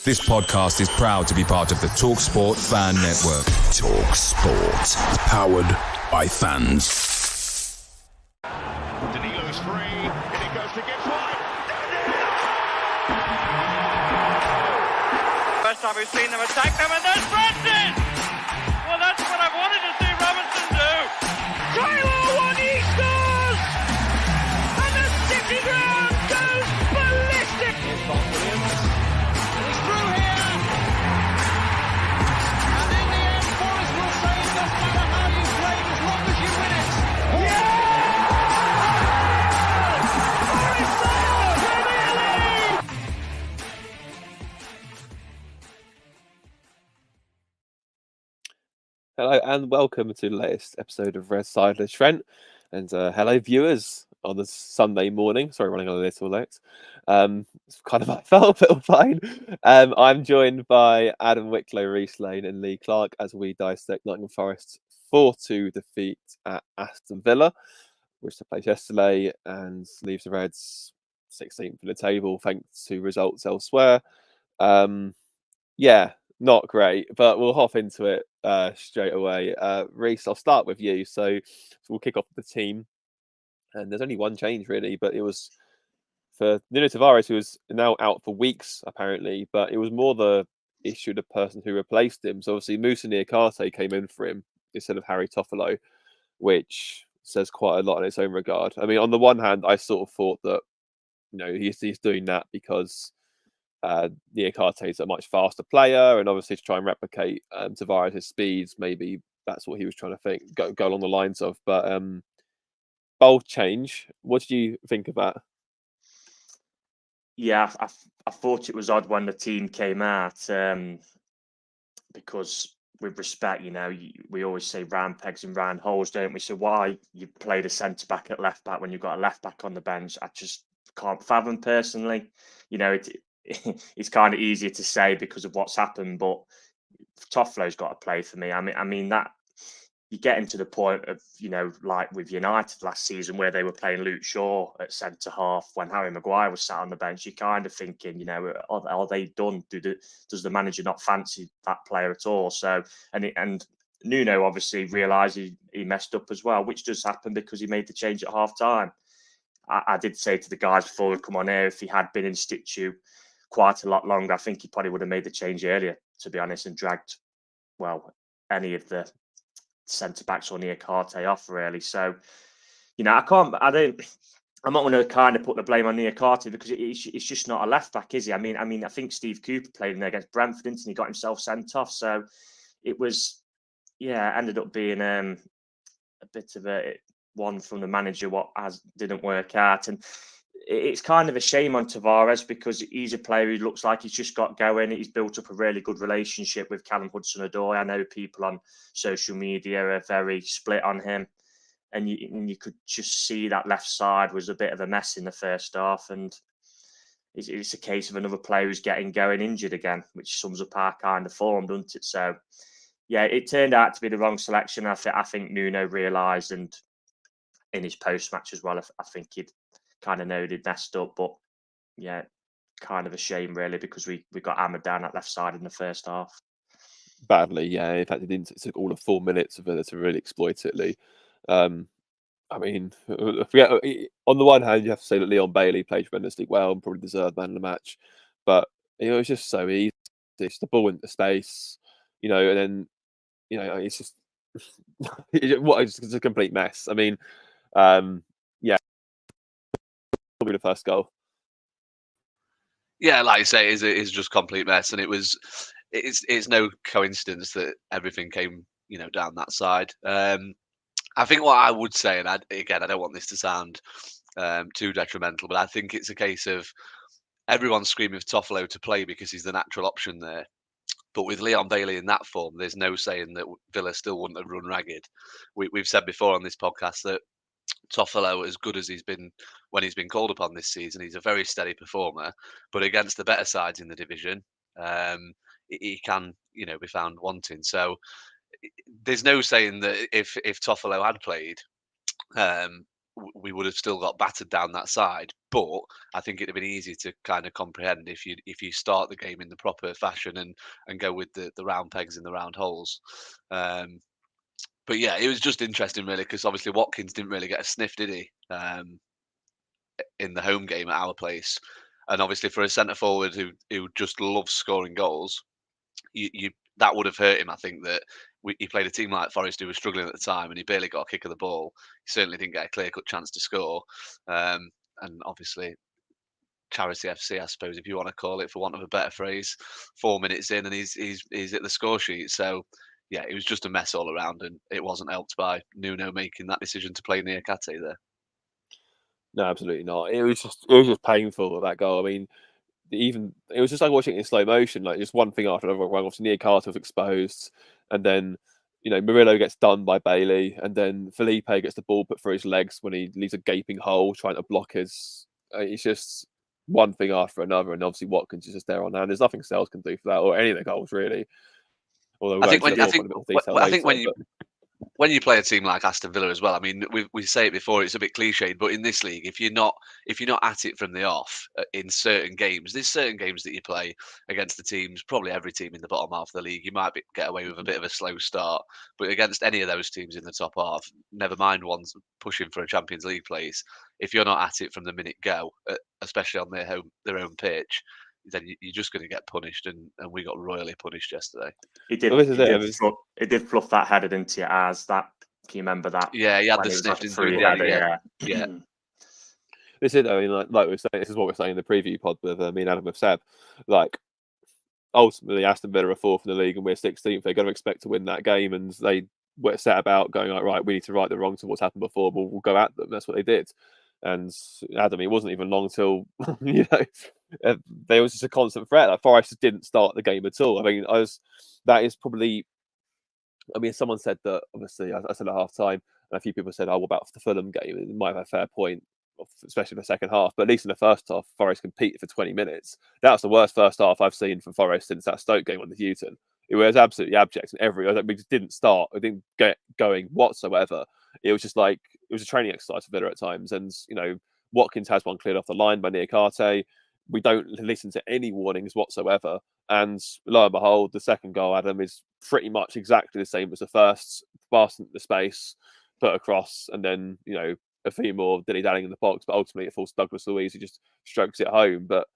This podcast is proud to be part of the TalkSport Fan Network. TalkSport. Powered by fans. Danilo's free, and it goes to get wide. First time we've seen them attack them, and there's Francis! Well, that's what I wanted to see Robertson do. Tyler one, he scores! And the City ground goes ballistic! Here's Bob Williams. He's through here! And in the end, Forrest will say it doesn't matter how you play as long as you win it. Yeah! Forest Sale, Premier League! Hello and welcome to the latest episode of Red Side with Trent. And hello viewers on this Sunday morning. Sorry, running a little late. It's kind of I felt a little fine. I'm joined by Adam Wicklow, Reece Lane and Lee Clark as we dissect Nottingham Forest's 4-2 defeat at Aston Villa, which took place yesterday and leaves the Reds 16th in the table thanks to results elsewhere. Yeah, not great, but we'll hop into it straight away. Reece, I'll start with you. So we'll kick off with the team. And there's only one change, really, but it was for Nuno Tavares, who was now out for weeks, apparently. But it was more the issue of the person who replaced him. So obviously, Moussa Niakate came in for him instead of Harry Toffolo, which says quite a lot in its own regard. I mean, on the one hand, I sort of thought that, you know, he's doing that because Niakate is a much faster player, and obviously to try and replicate Tavares' speeds, maybe that's what he was trying to think, go along the lines of. But bold change. What did you think of that? Yeah, I thought it was odd when the team came out because, with respect, you know, we always say round pegs and round holes, don't we? So why you play the centre back at left back when you've got a left back on the bench, I just can't fathom personally. You know, it's kind of easier to say because of what's happened, but Toffolo's got to play for me. I mean that. You get into the point of, you know, like with United last season where they were playing Luke Shaw at centre half when Harry Maguire was sat on the bench. You're kind of thinking, you know, are they done? Does the manager not fancy that player at all? So, and Nuno obviously realised he messed up as well, which does happen because he made the change at half time. I did say to the guys before we come on here, if he had been in situ quite a lot longer, I think he probably would have made the change earlier, to be honest, and dragged, well, any of the centre backs or Niakate off really. So, you know, I'm not going to kind of put the blame on Niakate because it's just not a left back, is he? I mean, I think Steve Cooper played in there against Brentford, and he got himself sent off. So it was, ended up being a bit of a one from the manager didn't work out. And it's kind of a shame on Tavares because he's a player who looks like he's just got going. He's built up a really good relationship with Callum Hudson-Odoi. I know people on social media are very split on him, and you could just see that left side was a bit of a mess in the first half. And it's a case of another player who's getting going injured again, which sums up our kind of form, doesn't it? So, yeah, it turned out to be the wrong selection. I think Nuno realised, and in his post-match as well, I think he'd kind of know he'd messed up, but yeah, kind of a shame really because we got hammered down that left side in the first half. Badly, yeah. In fact, it took all of 4 minutes of it to really exploit it, Lee. I mean, on the one hand, you have to say that Leon Bailey played tremendously well and probably deserved man of the match, but it was just so easy. It's the ball into space, you know, and then, you know, it's just it's a complete mess. I mean, yeah, probably the first goal. Yeah, like you say, it's just complete mess, and it's no coincidence that everything came, you know, down that side. I think what I would say, and I don't want this to sound too detrimental, but I think it's a case of everyone's screaming for Toffolo to play because he's the natural option there. But with Leon Bailey in that form, there's no saying that Villa still wouldn't have run ragged. We've said before on this podcast that Toffolo, as good as he's been when he's been called upon this season, he's a very steady performer. But against the better sides in the division, he can, you know, be found wanting. So there's no saying that if Toffolo had played, we would have still got battered down that side. But I think it'd have been easy to kind of comprehend if you start the game in the proper fashion and go with the round pegs in the round holes. But yeah, it was just interesting really because obviously Watkins didn't really get a sniff, did he? In the home game at our place, and obviously for a centre forward who just loves scoring goals, you that would have hurt him. I think that he played a team like Forest who was struggling at the time, and he barely got a kick of the ball. He certainly didn't get a clear cut chance to score, and obviously charity FC, I suppose, if you want to call it, for want of a better phrase, 4 minutes in and he's at the score sheet. So yeah, it was just a mess all around, and it wasn't helped by Nuno making that decision to play Niakate there. No, absolutely not. It was just painful, that goal. I mean, even it was just like watching it in slow motion, like just one thing after another. Obviously, Niakate was exposed, and then Murillo gets done by Bailey, and then Felipe gets the ball put through his legs when he leaves a gaping hole trying to block his. It's just one thing after another, and obviously Watkins is just there on hand. There's nothing Sales can do for that, or any of the goals really. Although I think we'll go into a bit of detail later, when you play a team like Aston Villa as well, I mean, we say it before, it's a bit cliched, but in this league, if you're not at it from the off in certain games, there's certain games that you play against the teams, probably every team in the bottom half of the league, you might get away with a bit of a slow start, but against any of those teams in the top half, never mind ones pushing for a Champions League place, if you're not at it from the minute go, especially on their own pitch, then you're just going to get punished, and we got royally punished yesterday. He did fluff that header, didn't he? As that, can you remember that? Yeah, he had the sniff into it. Yeah. This is, I mean, like we were saying, this is what we're saying in the preview pod with me and Adam with Seb. Like, ultimately, Aston Villa are fourth in the league and we're 16th. They're going to expect to win that game, and they were set about going like, right, we need to right the wrongs of what's happened before. We'll go at them. That's what they did. And Adam, it wasn't even long till there was just a constant threat. Like Forest just didn't start the game at all. I mean, that is probably. I mean, someone said that. Obviously, I said at half time, and a few people said, "Oh, what about the Fulham game?" It might have a fair point, especially for the second half. But at least in the first half, Forest competed for 20 minutes. That was the worst first half I've seen from Forest since that Stoke game on the Houghton. It was absolutely abject in every. We just didn't start. We didn't get going whatsoever. It was just like it was a training exercise for Villa at times. And Watkins has one cleared off the line by Niakate. We don't listen to any warnings whatsoever. And lo and behold, the second goal, Adam, is pretty much exactly the same as the first. Pass into the space, put across, and then a few more dilly-dallying in the box. But ultimately, it falls to Douglas Luiz, who just strokes it home. But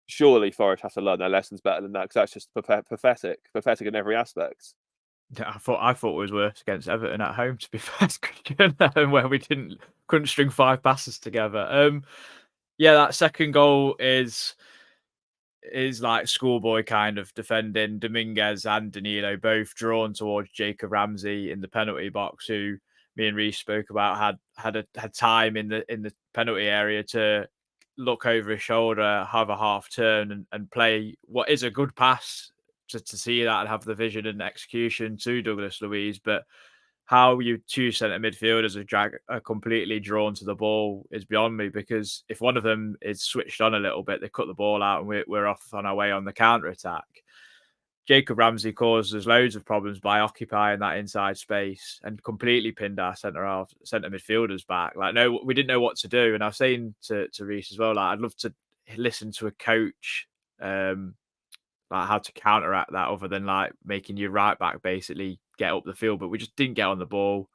surely Forest have to learn their lessons better than that, because that's just pathetic in every aspect. I thought it was worse against Everton at home, to be fair, Christian, where we couldn't string 5 passes together. Yeah, that second goal is like schoolboy kind of defending. Dominguez and Danilo both drawn towards Jacob Ramsey in the penalty box, who me and Reece spoke about had time in the penalty area to look over his shoulder, have a half turn, and play what is a good pass to see that and have the vision and execution to Douglas Luiz. But how you two centre midfielders are completely drawn to the ball is beyond me, because if one of them is switched on a little bit, they cut the ball out and we're off on our way on the counter attack. Jacob Ramsey causes loads of problems by occupying that inside space and completely pinned our centre midfielders back. Like, no, we didn't know what to do. And I was saying to Reece as well, like, I'd love to listen to a coach like how to counteract that, other than like making your right back basically get up the field. But we just didn't get on the ball.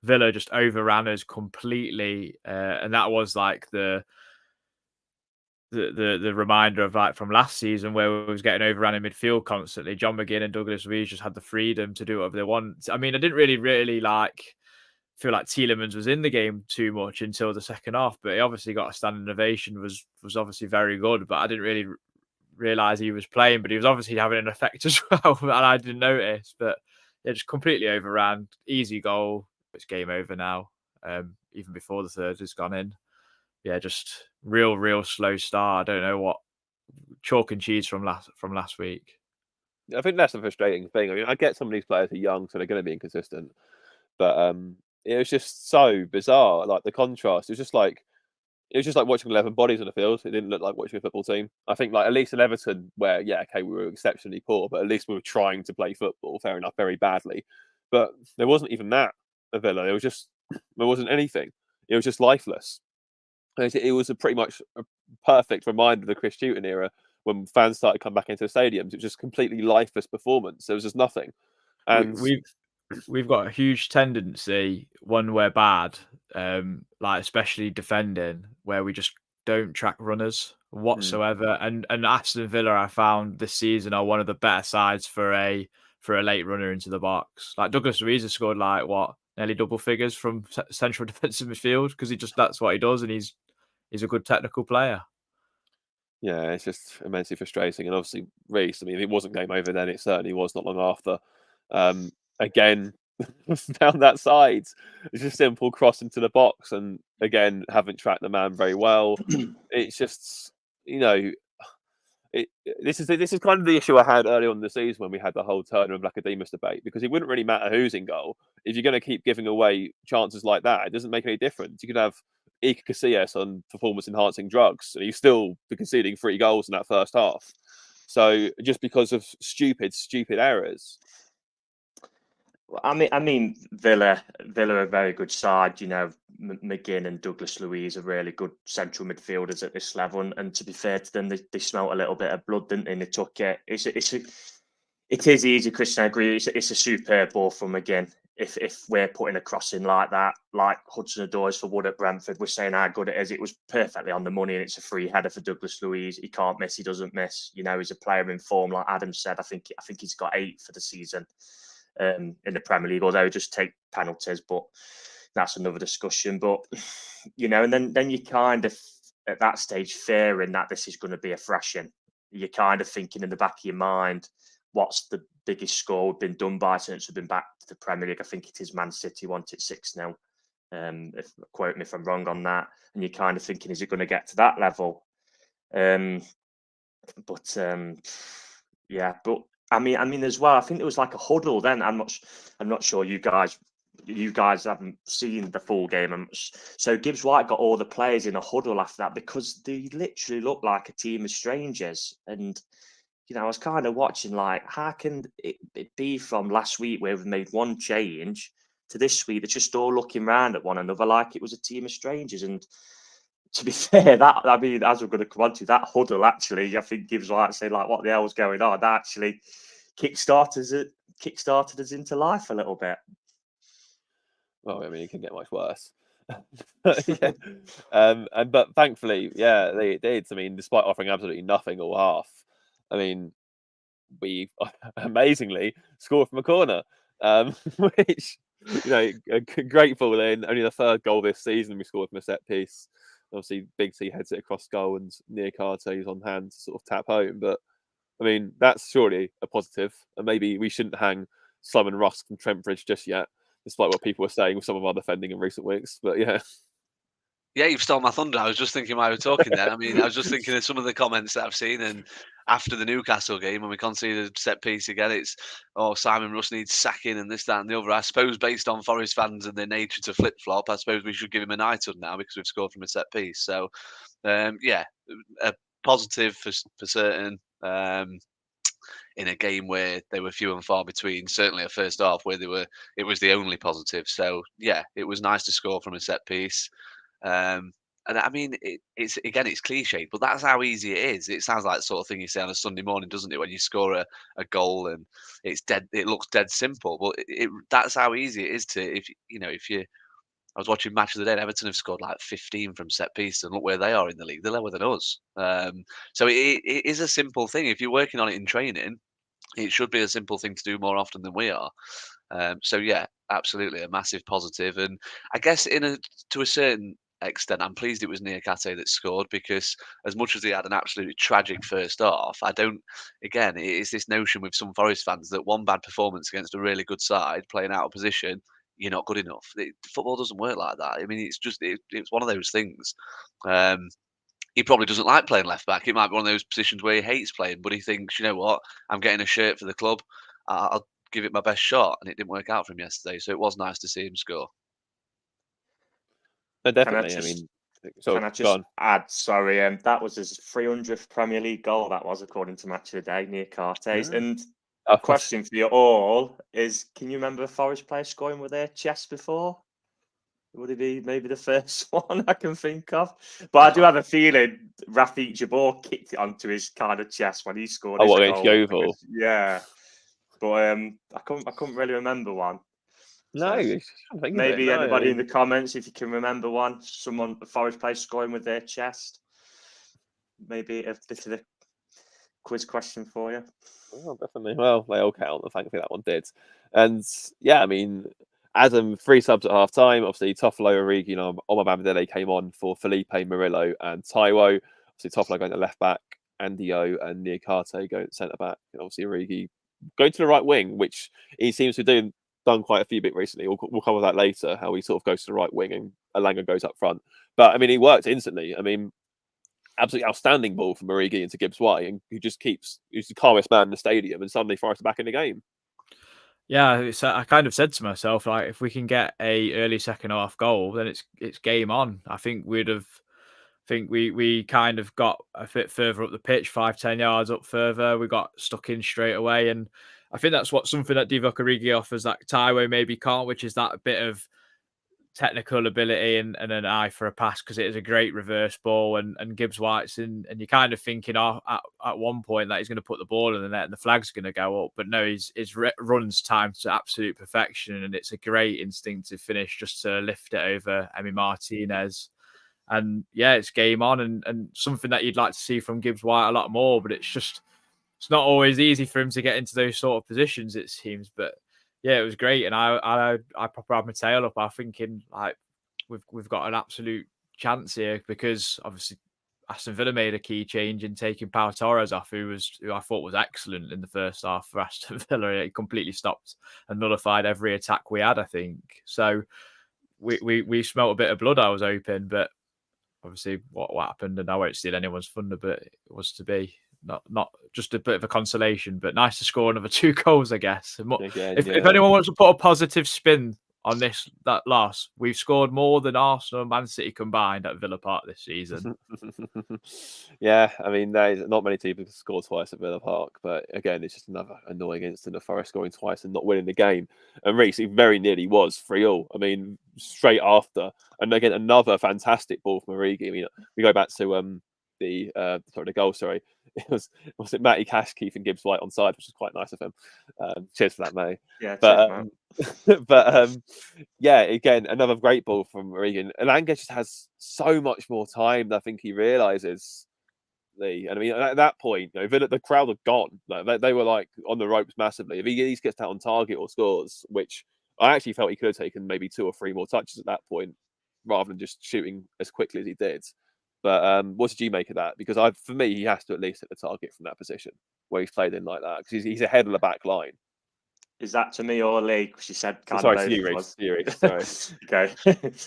Villa just overran us completely, and that was like the reminder of like from last season, where we was getting overran in midfield constantly. John McGinn and Douglas Luiz just had the freedom to do whatever they want. I mean, I didn't really like feel like Tielemans was in the game too much until the second half, but he obviously got a standing ovation, was obviously very good, but I didn't really realize he was playing, but he was obviously having an effect as well, and I didn't notice. But yeah, just completely overran. Easy goal. It's game over now, even before the third has gone in. Yeah, just real slow start. I don't know what, chalk and cheese from last week. I think that's the frustrating thing. I mean, I get some of these players are young, so they're going to be inconsistent, but it was just so bizarre. Like the contrast, it was just like watching 11 bodies on the field. It didn't look like watching a football team. I think like at least in Everton, where we were exceptionally poor, but at least we were trying to play football. Fair enough, very badly, but there wasn't even that at Villa. There wasn't anything. it was just lifeless. It was pretty much a perfect reminder of the Chris Hughton era when fans started to come back into the stadiums. It was just completely lifeless performance. There was just nothing. And We've got a huge tendency when we're bad, like especially defending, where we just don't track runners whatsoever. And Aston Villa, I found this season, are one of the better sides for a late runner into the box. Like Douglas Luiz has scored nearly double figures from central defensive midfield because that's what he does, and he's a good technical player. Yeah, it's just immensely frustrating. And obviously, Reece, I mean, if it wasn't game over then, it certainly was not long after. Again, down that side, it's just simple cross into the box. And again, haven't tracked the man very well. It's just, this is kind of the issue I had early on in the season when we had the whole Turner and Blackademos debate, because it wouldn't really matter who's in goal. If you're going to keep giving away chances like that, it doesn't make any difference. You could have Iker Casillas on performance-enhancing drugs, and he's still conceding 3 goals in that first half. So just because of stupid errors. I mean, Villa are a very good side. McGinn and Douglas Luiz are really good central midfielders at this level. And to be fair to them, they smelt a little bit of blood, didn't they? And they took it. It is easy, Christian. I agree. It's a superb ball from McGinn. If we're putting a cross in like that, like Hudson-Odoi for Wood at Brentford, we're saying how good it is. It was perfectly on the money, and it's a free header for Douglas Luiz. He can't miss. He doesn't miss. He's a player in form, like Adam said. I think he's got 8 for the season in the Premier League, although just take penalties, but that's another discussion. But and then you kind of at that stage fearing that this is going to be a thrashing. You're kind of thinking in the back of your mind, what's the biggest score we've been done by since we've been back to the Premier League? I think it is Man City won it 6-0. Quote me if I'm wrong on that. And you're kind of thinking, is it going to get to that level? But I mean, as well, I think there was like a huddle then. I'm not sure you guys haven't seen the full game. So Gibbs White got all the players in a huddle after that because they literally looked like a team of strangers. And I was kind of watching like, how can it be from last week where we've made one change to this week? They're just all looking around at one another like it was a team of strangers. And to be fair, as we're going to come on to, that huddle actually, I think Gibbs White saying like, what the hell was going on? That actually kickstarted us into life a little bit. Well, I mean, it can get much worse. Yeah. But thankfully, yeah, they did. I mean, despite offering absolutely nothing all half, I mean, we amazingly scored from a corner, which grateful in. Only the 3rd goal this season we scored from a set piece. Obviously, Big T heads it across goal, and Niakate is on hand to sort of tap home. But I mean, that's surely a positive. And maybe we shouldn't hang Simon Rusk from Trent Bridge just yet, despite what people were saying with some of our defending in recent weeks. But yeah. Yeah, you've stolen my thunder. I was just thinking while we were talking then. I mean, I was just thinking of some of the comments that I've seen, and after the Newcastle game, when we conceded set piece again, it's, Simon Rusk needs sacking and this, that, and the other. I suppose based on Forest fans and their nature to flip-flop, I suppose we should give him a knighthood now because we've scored from a set piece. So, yeah, a positive for certain. In a game where they were few and far between, certainly a first half where it was the only positive. So yeah, it was nice to score from a set piece. And I mean, it's cliched, but that's how easy it is. It sounds like the sort of thing you say on a Sunday morning, doesn't it? When you score a goal and it looks dead simple, but that's how easy it is to, I was watching Match of the Day and Everton have scored like 15 from set pieces, and look where they are in the league. They're lower than us. So it is a simple thing. If you're working on it in training, it should be a simple thing to do more often than we are. So yeah, absolutely a massive positive. And I guess to a certain extent, I'm pleased it was Niakate that scored, because as much as he had an absolutely tragic first half, it is this notion with some Forest fans that one bad performance against a really good side playing out of position, you're not good enough. Football doesn't work like that. I mean, it's one of those things. He probably doesn't like playing left back. It might be one of those positions where he hates playing, but he thinks, you know what, I'm getting a shirt for the club. I'll give it my best shot, and it didn't work out for him yesterday. So it was nice to see him score. No, definitely. Can I just add? Sorry, that was his 300th Premier League goal. That was, according to Match of the Day, Niakate's. Yeah. And a question for you all is: can you remember a Forest player scoring with their chest before? Would it be maybe the first one I can think of? But I do have a feeling Rafik Jabor kicked it onto his kind of chest when he scored his what, against goal. Yeovil? Yeah, but I couldn't really remember one. No, So I can't think of it. maybe No, anybody in the comments, if you can remember one, someone a Forest player scoring with their chest. Maybe a bit of a quiz question for you. Oh, definitely. Well, they all count. Thankfully, that one did. And yeah, I mean, Adam, 3 subs at half time. Obviously, Toffolo, Origi, and Omabamidele came on for Felipe, Murillo, and Taiwo. Obviously, Toffolo going to left back, Andio and Niakate going centre back. And obviously, Origi going to the right wing, which he seems to have done quite a few bit recently. We'll cover that later, how he sort of goes to the right wing and Alanga goes up front. But I mean, he worked instantly. I mean, absolutely outstanding ball from Origi into Gibbs White, and who's the calmest man in the stadium, and suddenly Forest are back in the game. Yeah, I kind of said to myself, like, if we can get a early second half goal, then it's game on. I think we kind of got a bit further up the pitch, 5-10 yards up further. We got stuck in straight away, and I think that's something that Divock Origi offers that Taiwo maybe can't, which is that bit of technical ability and an eye for a pass, because it is a great reverse ball, and Gibbs White's in, and you're kind of thinking at one point that he's going to put the ball in the net and the flag's going to go up, but no, his runs timed to absolute perfection, and it's a great instinctive finish just to lift it over Emi Martinez. And yeah, it's game on, and something that you'd like to see from Gibbs White a lot more, but it's not always easy for him to get into those sort of positions, it seems. But yeah, it was great, and I proper had my tail up. I'm thinking, like, we've got an absolute chance here, because obviously Aston Villa made a key change in taking Pau Torres off, who I thought was excellent in the first half for Aston Villa. It completely stopped and nullified every attack we had, I think. So we smelt a bit of blood, I was hoping, but obviously what happened, and I won't steal anyone's thunder, but it was to be. Not just a bit of a consolation, but nice to score another 2 goals, I guess. Again, if anyone wants to put a positive spin on that loss, we've scored more than Arsenal and Man City combined at Villa Park this season. Yeah, I mean, there's not many teams who score twice at Villa Park, but again, it's just another annoying incident of Forest scoring twice and not winning the game. And Reece, it very nearly was 3-3. I mean, straight after, and again, another fantastic ball from Origi. I mean, we go back to the goal. Sorry, was it Matty Cash keeping Gibbs White on side, which is quite nice of him. Cheers for that, Matty. Yeah, but yeah, again, another great ball from Origi. Alanga just has so much more time than I think he realizes. And I mean, at that point, Villa, the crowd are gone. Like, they were like on the ropes massively. If he at least gets that on target or scores, which I actually felt he could have taken maybe 2 or 3 more touches at that point, rather than just shooting as quickly as he did. But what did you make of that? Because for me, he has to at least hit the target from that position where he's played in like that, because he's ahead of the back line. Is that to me or Lee? Because you said sorry, to you, Reece. Sorry. Okay,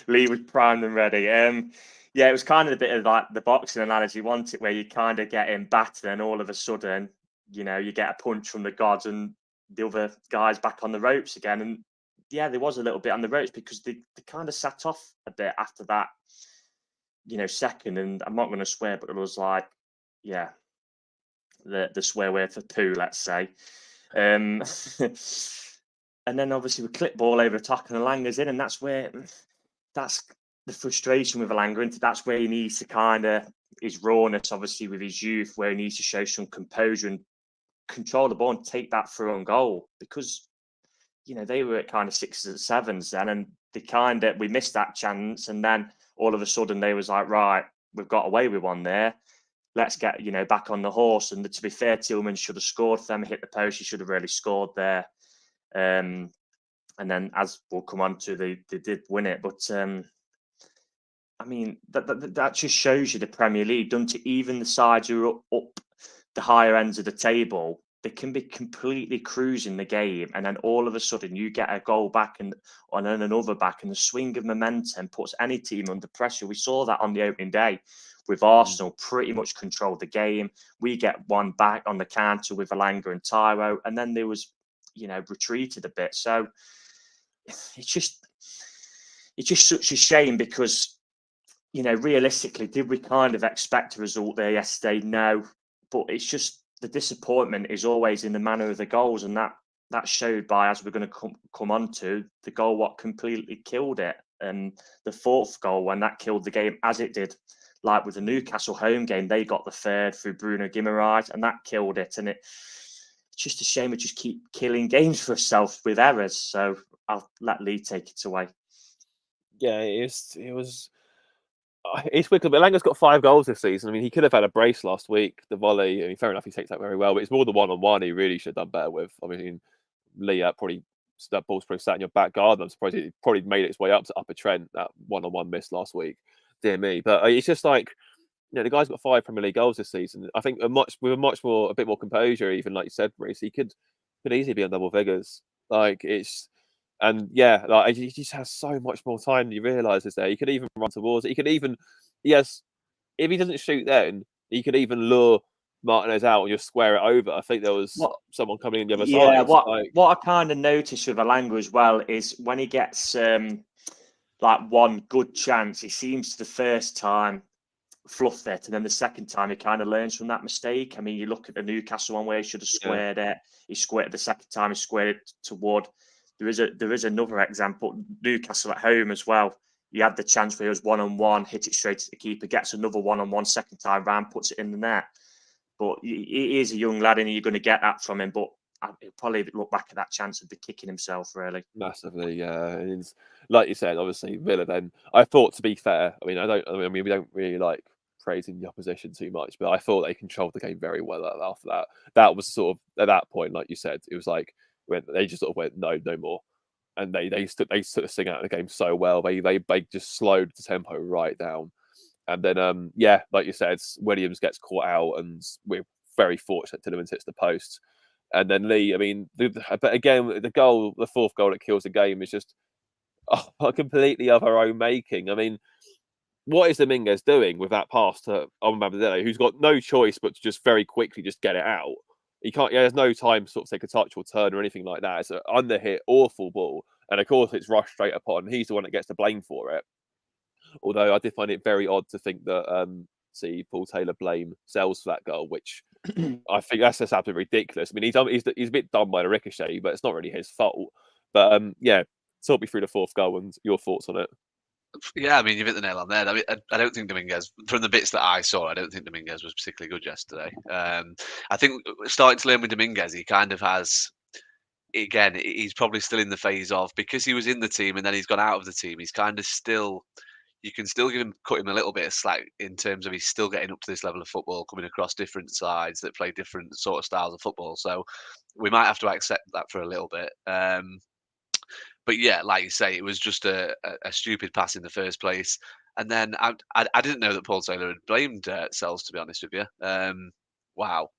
Lee was primed and ready. Yeah, it was kind of a bit of like the boxing analogy, wasn't it, where you kind of get in battered and all of a sudden, you get a punch from the gods and the other guy's back on the ropes again. And yeah, there was a little bit on the ropes because they kind of sat off a bit after that, second. And I'm not going to swear, but it was like, yeah, the swear word for poo, let's say. And then obviously we clip ball over attack and Alanga's in, and that's the frustration with Alanga, and that's where he needs to kind of his rawness, obviously with his youth, where he needs to show some composure and control the ball and take that through on goal, because they were at kind of 6s and 7s then, and we missed that chance, and then all of a sudden they was like, right, we've got away with one there. Let's get back on the horse. And to be fair, Tillman should have scored for them, hit the post. He should have really scored there. And then, as we'll come on to, they did win it. But I mean, that just shows you the Premier League, doesn't it? Even the sides who are up the higher ends of the table, they can be completely cruising the game, and then all of a sudden you get a goal back and then another back, and the swing of momentum puts any team under pressure. We saw that on the opening day with Arsenal, pretty much controlled the game. We get one back on the counter with Alanga and Taiwo, and then there was, retreated a bit. So it's just such a shame, because, realistically, did we kind of expect a result there yesterday? No, but it's just the disappointment is always in the manner of the goals, and that showed by, as we're going to come on to, the goal what completely killed it. And the fourth goal, when that killed the game, as it did, like with the Newcastle home game, they got the third through Bruno Guimaraes, and that killed it. And it's just a shame we just keep killing games for ourselves with errors. So I'll let Lee take it away. Yeah, it's wicked. But Langer's got 5 goals this season. I mean, he could have had a brace last week. The volley, I mean, fair enough, he takes that very well, but it's more the one-on-one he really should have done better with. I mean, Lee, that ball's probably sat in your back garden. I'm surprised it probably made its way up to Upper Trent, that one-on-one miss last week. Dear me. But it's just like, the guy's got 5 Premier League goals this season. I think a bit more composure, even like you said, Reece, he could easily be on double figures. Like he just has so much more time than you realise is there. He could even run towards it. He could even, if he doesn't shoot then, he could even lure Martinez out and just square it over. I think there was someone coming in the other side. Yeah, what I kind of noticed with Alanga as well is when he gets like one good chance, he seems to the first time fluff it, and then the second time he kind of learns from that mistake. I mean, you look at the Newcastle one where he should have squared it. He squared it the second time. He squared it to Wood. There is another example. Newcastle at home as well. He had the chance where he was 1-on-1, hit it straight to the keeper, gets another 1-on-1 second time round, puts it in the net. But he is a young lad, and you're going to get that from him. But he'll probably look back at that chance and be kicking himself, really. Massively, yeah. And like you said, obviously Villa. Then I thought, to be fair, we don't really like praising the opposition too much, but I thought they controlled the game very well after that. That was sort of at that point, like you said, it was like when they just sort of went no more, and they sort of sing out the game so well. They just slowed the tempo right down, and then like you said, Williams gets caught out, and we're very fortunate Tielemans hits the post, and then Lee. I mean, but again, the fourth goal that kills the game is just completely of our own making. I mean, what is Dominguez doing with that pass to Amabadele, who's got no choice but to just very quickly just get it out? He can't. There's no time to sort of take a touch or turn or anything like that. It's an underhit, awful ball, and of course it's rushed straight upon. He's the one that gets the blame for it. Although I did find it very odd to think that Paul Taylor blame Sells for that goal, which I think that's just absolutely ridiculous. I mean, he's a bit done by the ricochet, but it's not really his fault. But talk me through the fourth goal and your thoughts on it. Yeah, I mean, you've hit the nail on there. I mean, I don't think Dominguez, from the bits that I saw, I don't think Dominguez was particularly good yesterday. I think starting to learn with Dominguez, he kind of has, again, he's probably still in the phase of, because he was in the team and then he's gone out of the team, he's kind of still, you can still cut him a little bit of slack in terms of he's still getting up to this level of football, coming across different sides that play different sort of styles of football. So we might have to accept that for a little bit. But yeah, like you say, it was just a stupid pass in the first place. And then I didn't know that Paul Taylor had blamed Sells, to be honest with you. Wow.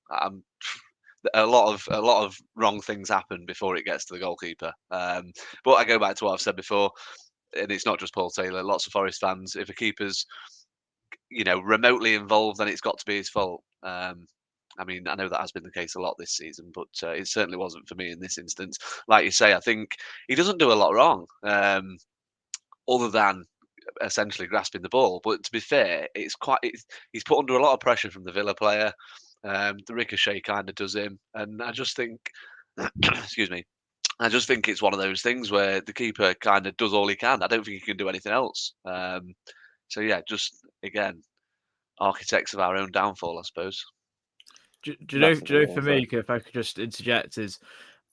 A lot of wrong things happen before it gets to the goalkeeper. But I go back to what I've said before, and it's not just Paul Taylor. Lots of Forest fans, if a keeper's remotely involved, then it's got to be his fault. I mean, I know that has been the case a lot this season, but it certainly wasn't for me in this instance. Like you say, I think he doesn't do a lot wrong, other than essentially grasping the ball. But to be fair, he's put under a lot of pressure from the Villa player. The ricochet kind of does him, and I just think, excuse me, I just think it's one of those things where the keeper kind of does all he can. I don't think he can do anything else. So yeah, just again, architects of our own downfall, I suppose. Do you know, for me, if I could just interject, is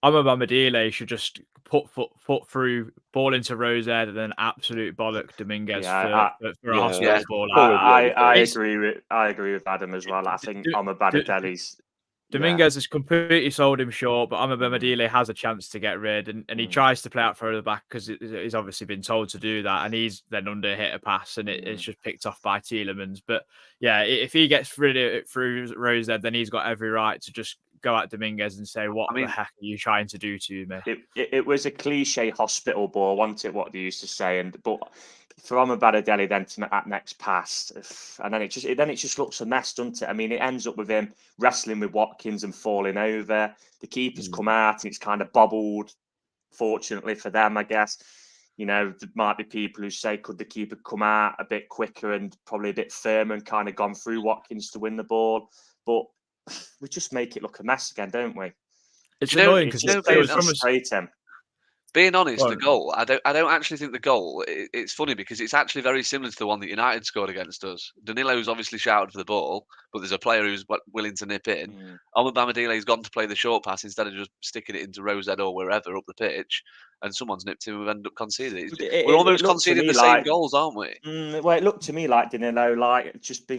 Amabadele should just put foot through, ball into Rosehead, and then absolute bollock Dominguez for Arsenal's ball. I agree with Adam as well. I think Amabadele's Dominguez has completely sold him short, but Amabadele has a chance to get rid, and he tries to play out further back because he's obviously been told to do that, and he's then hit a pass, and it's just picked off by Tielemans. But yeah, if he gets rid of it through Rosehead, then he's got every right to just go at Dominguez and say, "What the heck are you trying to do to me?" It was a cliche hospital ball, wasn't it? What they used to say, but for Amabadele then to make that next pass, and then it just looks a mess, doesn't it? I mean, it ends up with him wrestling with Watkins and falling over. The keeper's come out and it's kind of bobbled. Fortunately for them, I guess. There might be people who say, could the keeper come out a bit quicker and probably a bit firmer and kind of gone through Watkins to win the ball? But we just make it look a mess again, don't we? It's annoying because it's frustrating. Being honest, Well, the goal, I don't actually think the goal, it's funny because it's actually very similar to the one that United scored against us. Danilo's obviously shouted for the ball, but there's a player who's willing to nip in. Bamadile's gone to play the short pass instead of just sticking it into Rosette or wherever up the pitch, and someone's nipped him and we've ended up conceding. We're almost looked to conceding me the same like- goals, aren't we? Well, it looked to me like Danilo, like just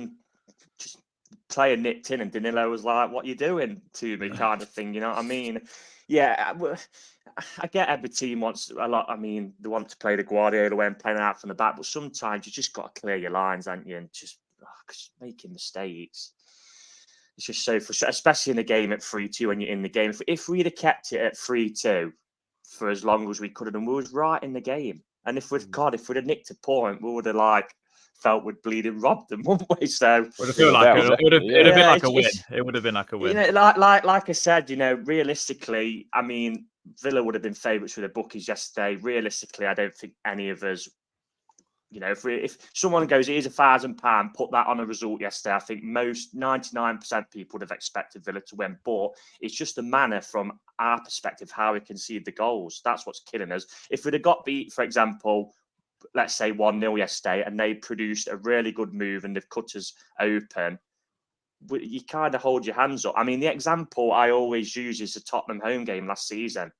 player nipped in, and Danilo was like, "What you doing to me?" kind of thing. You know what I mean? Yeah, I get every team wants a lot. I mean, they want to play the Guardiola way and playing out from the back, but sometimes you just got to clear your lines, haven't you? And just making mistakes. It's just so frustrating, especially in a game at 3-2 when you're in the game. If we'd have kept it at 3-2 for as long as we could have done, we was right in the game. And if we'd have nicked a point, we would have felt we'd bleeding robbed them, wouldn't we? So would have felt like it would have been like a win. It would have been like a win. You know, like I said, you know, realistically, I mean, Villa would have been favourites with the bookies yesterday. Realistically, I don't think any of us, you know, if someone goes, here's £1,000, put that on a result yesterday, I think 99% of people would have expected Villa to win. But it's just the manner from our perspective, how we concede the goals. That's what's killing us. If we'd have got beat, for example, let's say 1-0 yesterday, and they produced a really good move and they've cut us open, you kind of hold your hands up. I mean, the example I always use is the Tottenham home game last season,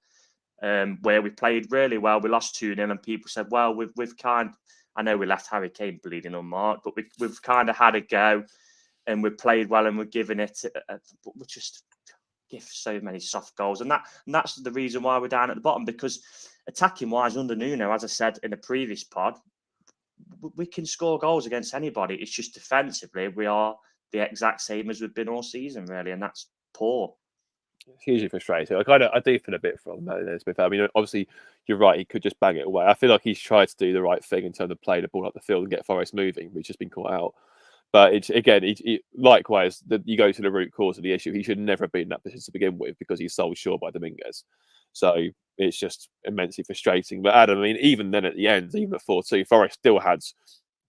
where we played really well. We lost 2-0, and people said, well, I know we left Harry Kane bleeding unmarked, but we've kind of had a go, and we've played well, and we're giving it. But we just give so many soft goals, and that's the reason why we're down at the bottom. Because attacking wise, under Nuno, as I said in a previous pod, we can score goals against anybody. It's just defensively we are the exact same as we've been all season, really, and that's poor. It's hugely frustrating. I do feel a bit from that. I mean, obviously, you're right. He could just bang it away. I feel like he's tried to do the right thing in terms of play the ball up the field and get Forest moving, which has been caught out. But it's again, likewise, you go to the root cause of the issue. He should never have been in that position to begin with because he's sold short by Dominguez. So it's just immensely frustrating. But Adam, I mean, even then at the end, even at 4-2, Forest still had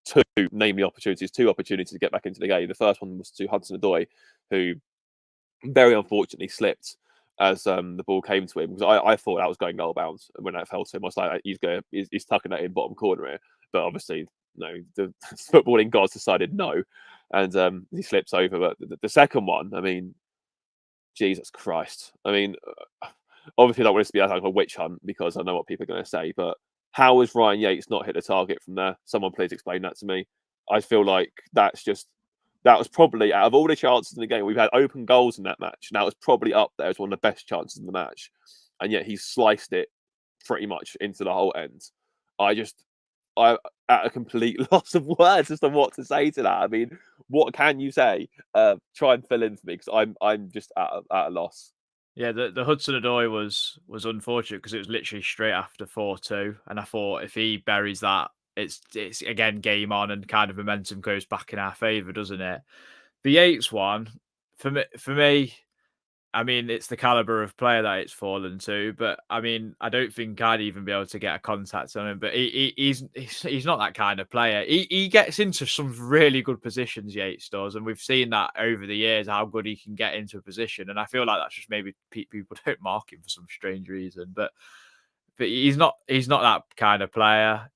two opportunities to get back into the game. The first one was to Hudson-Odoi, who very unfortunately slipped as the ball came to him, because I thought that was going goal bounds, and when that fell to him, I was like, he's tucking that in bottom corner here. But obviously, no, the footballing gods decided no, and he slips over. But the second one, I mean, Jesus Christ! I mean, obviously, I don't want this to be like a witch hunt because I know what people are going to say, but how has Ryan Yates not hit the target from there? Someone please explain that to me. I feel like that was probably, out of all the chances in the game, we've had open goals in that match, and that was probably up there as one of the best chances in the match. And yet he sliced it pretty much into the whole end. I'm at a complete loss of words as to what to say to that. I mean, what can you say? Try and fill in for me, because I'm just at a loss. Yeah, the Hudson-Odoi was unfortunate because it was literally straight after 4-2, and I thought if he buries that, it's again game on, and kind of momentum goes back in our favour, doesn't it? The Yates one, for me, I mean, it's the calibre of player that it's fallen to, but I mean, I don't think I'd even be able to get a contact on him. But he's not that kind of player. He gets into some really good positions, Yates does, and we've seen that over the years how good he can get into a position. And I feel like that's just maybe people don't mark him for some strange reason, but he's not that kind of player.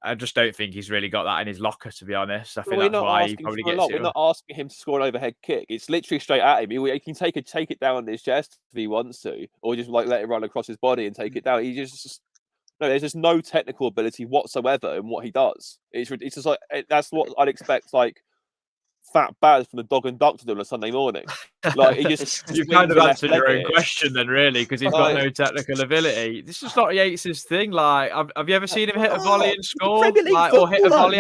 I just don't think he's really got that in his locker, to be honest. I think that's why he probably gets it. We're not asking him to score an overhead kick. It's literally straight at him. He can take it down on his chest if he wants to, or just let it run across his body and take it down. There's just no technical ability whatsoever in what he does. It's just like that's what I'd expect, like fat Baz from the Dog and Duck to do on a Sunday morning. Like you've kind of answered your own question then, really, because he's got no technical ability. This is not Yates's thing. Like, have you ever seen him hit a volley and score, or hit a volley?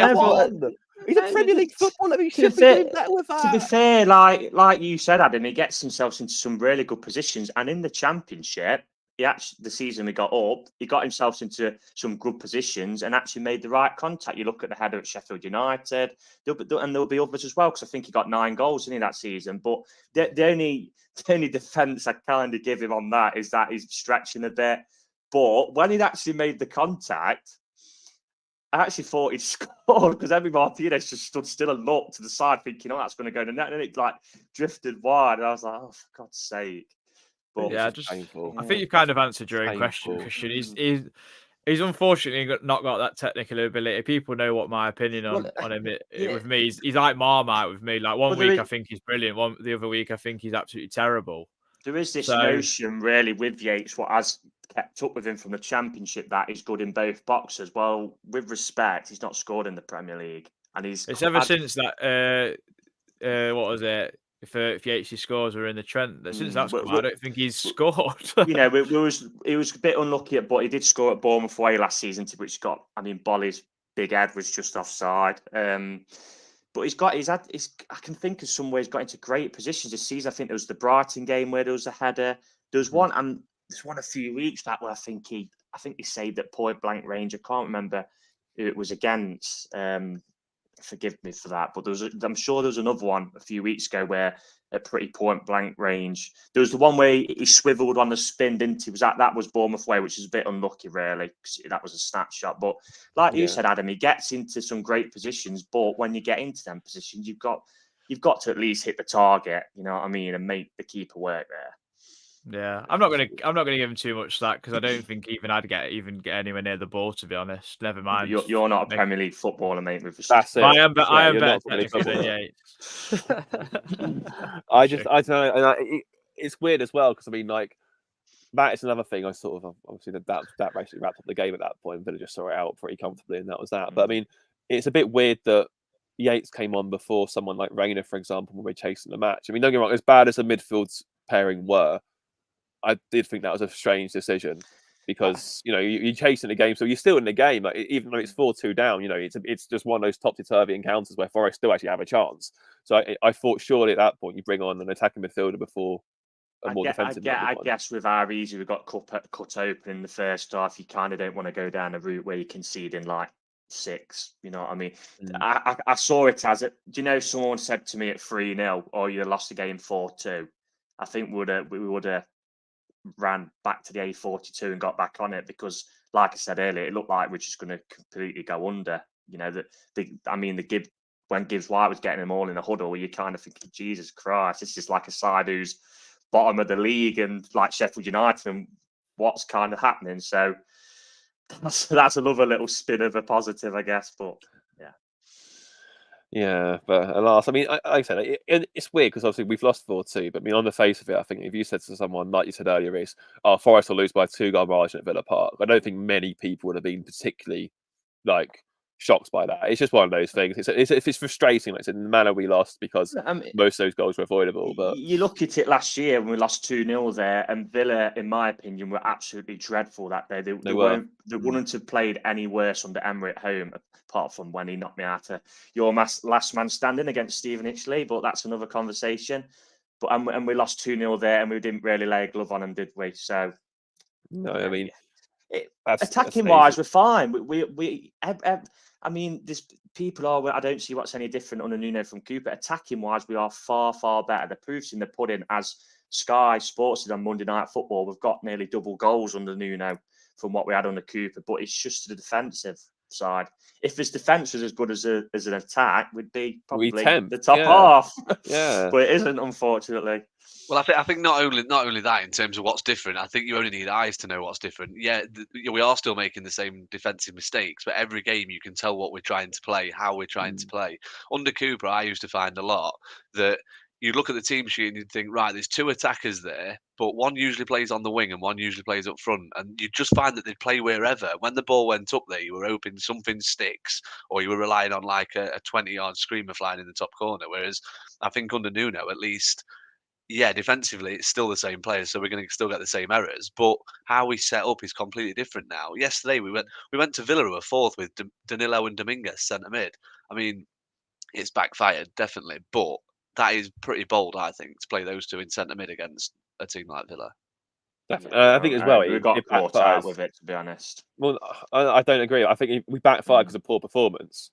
He's a Premier League footballer. He should be doing better with that. To be fair, like you said, Adam, he gets himself into some really good positions, and in the Championship, the season we got up, he got himself into some good positions and actually made the right contact. You look at the header at Sheffield United, and there'll be others as well, because I think he got 9 goals in that season. But the only defence I kind of give him on that is that he's stretching a bit. But when he'd actually made the contact, I actually thought he'd scored, because Emi Martinez just stood still and looked to the side thinking, oh, that's going to go to net. And then it drifted wide. And I was like, oh, for God's sake. But Yeah, It's just painful. I think you kind of answered your own Painful. question, Christian. He's unfortunately not got that technical ability. People know what my opinion on him with me. He's like Marmite with me. Like one week I think he's brilliant. The other week I think he's absolutely terrible. there is this So- notion, really, with Yates, what has kept up with him from the Championship, that he's good in both boxes. Well, with respect, he's not scored in the Premier League, and It's ever since that. What was it? If Yates scores were in the Trent. Since that's come out, I don't think he's scored. You know, he was a bit unlucky, but he did score at Bournemouth away last season, to which got. I mean, Bolly's big head was just offside. But I can think of some ways he's got into great positions this season. I think there was the Brighton game where there was a header. There was one, and there's one a few weeks back where I think he saved at point blank range. I can't remember who it was against. Forgive me for that, but I'm sure there was another one a few weeks ago where at pretty point blank range. There was the one where he swiveled on the spin, didn't he? That was Bournemouth way, which is a bit unlucky, really, because that was a snapshot. But like you said, Adam, he gets into some great positions, but when you get into them positions, you've got to at least hit the target, you know what I mean, and make the keeper work there. Yeah, I'm not gonna give him too much slack because I don't think I'd get anywhere near the ball, to be honest. Never mind. You're not a Premier League footballer, mate. With respect. That's it. I am you're better not really technically than Yates. I don't know, and it's weird as well because I mean, like that is another thing. I sort of obviously that basically wrapped up the game at that point. Villa just saw it out pretty comfortably, and that was that. But I mean, it's a bit weird that Yates came on before someone like Reina, for example, when we're chasing the match. I mean, don't get me wrong, as bad as the midfield pairing were, I did think that was a strange decision because you're chasing the game, so you're still in the game. Like even though it's 4-2 down, it's just one of those topsy-turvy encounters where Forest still actually have a chance. So I thought surely at that point you bring on an attacking midfielder before a more defensive. I guess with our easy, we got cut open in the first half. You kind of don't want to go down a route where you're conceding like 6. You know what I mean? I saw it as it. Do you know someone said to me at 3-0, or you lost the game 4-2? I think we would have ran back to the A42 and got back on it because, like I said earlier, it looked like we're just going to completely go under. You know, when Gibbs White was getting them all in a huddle, you kind of thinking, Jesus Christ, this is like a side who's bottom of the league and like Sheffield United, and what's kind of happening. So that's another little spin of a positive, I guess. But yeah, but alas, I mean, like I said, it's weird because obviously we've lost 4-2, but I mean, on the face of it, I think if you said to someone, like you said earlier, Forest will lose by 2-goal margin at Villa Park, I don't think many people would have been particularly like shocked by that. It's just one of those things. It's frustrating, like I said, in the manner we lost because most of those goals were avoidable. But you look at it last year when we lost 2-0 there, and Villa, in my opinion, were absolutely dreadful that day. They wouldn't have played any worse under Emery at home, apart from when he knocked me out of your last man standing against Stephen Ichley. But that's another conversation. But and we lost 2-0 there, and we didn't really lay a glove on them, did we? So no, I mean, attacking wise, we're fine. I mean, there's people are. I don't see what's any different under Nuno from Cooper. Attacking wise, we are far, far better. The proof's in the pudding. As Sky Sports did on Monday Night Football, we've got nearly double goals under Nuno from what we had under Cooper. But it's just the defensive side. If his defence was as good as an attack, we'd be probably the top half. Yeah, but it isn't, unfortunately. Well, I think not only that in terms of what's different. I think you only need eyes to know what's different. Yeah, we are still making the same defensive mistakes, but every game you can tell what we're trying to play, how we're trying to play. Under Cooper, I used to find a lot that you look at the team sheet and you'd think, right, there's 2 attackers there, but one usually plays on the wing and one usually plays up front. And you just find that they'd play wherever. When the ball went up there, you were hoping something sticks, or you were relying on like a 20-yard screamer flying in the top corner. Whereas I think under Nuno, at least, yeah, defensively, it's still the same players, so we're going to still get the same errors. But how we set up is completely different now. Yesterday, we went to Villa, who were 4th with Danilo and Dominguez centre mid. I mean, it's backfired, definitely. But that is pretty bold, I think, to play those 2 in centre mid against a team like Villa. Definitely. I think as well, we got caught out with it, to be honest. Well, I don't agree. I think we backfired because of poor performance.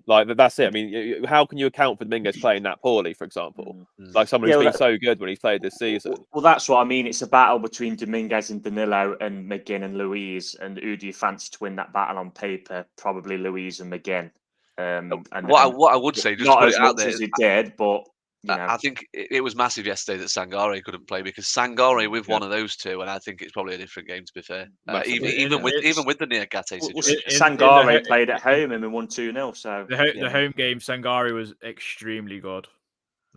Like that's it. I mean, how can you account for Dominguez playing that poorly, for example? Like someone who's been so good when he's played this season. Well, that's what I mean. It's a battle between Dominguez and Danilo and McGinn and Louise. And who do you fancy to win that battle on paper? Probably Louise and McGinn. What I would say, just not put as it out much there, as he did, but I think it was massive yesterday that Sangare couldn't play, because Sangare with one of those two, and I think it's probably a different game, to be fair. Even with the Niakate situation. Sangare played at home and we won 2-0. So the home game, Sangare was extremely good.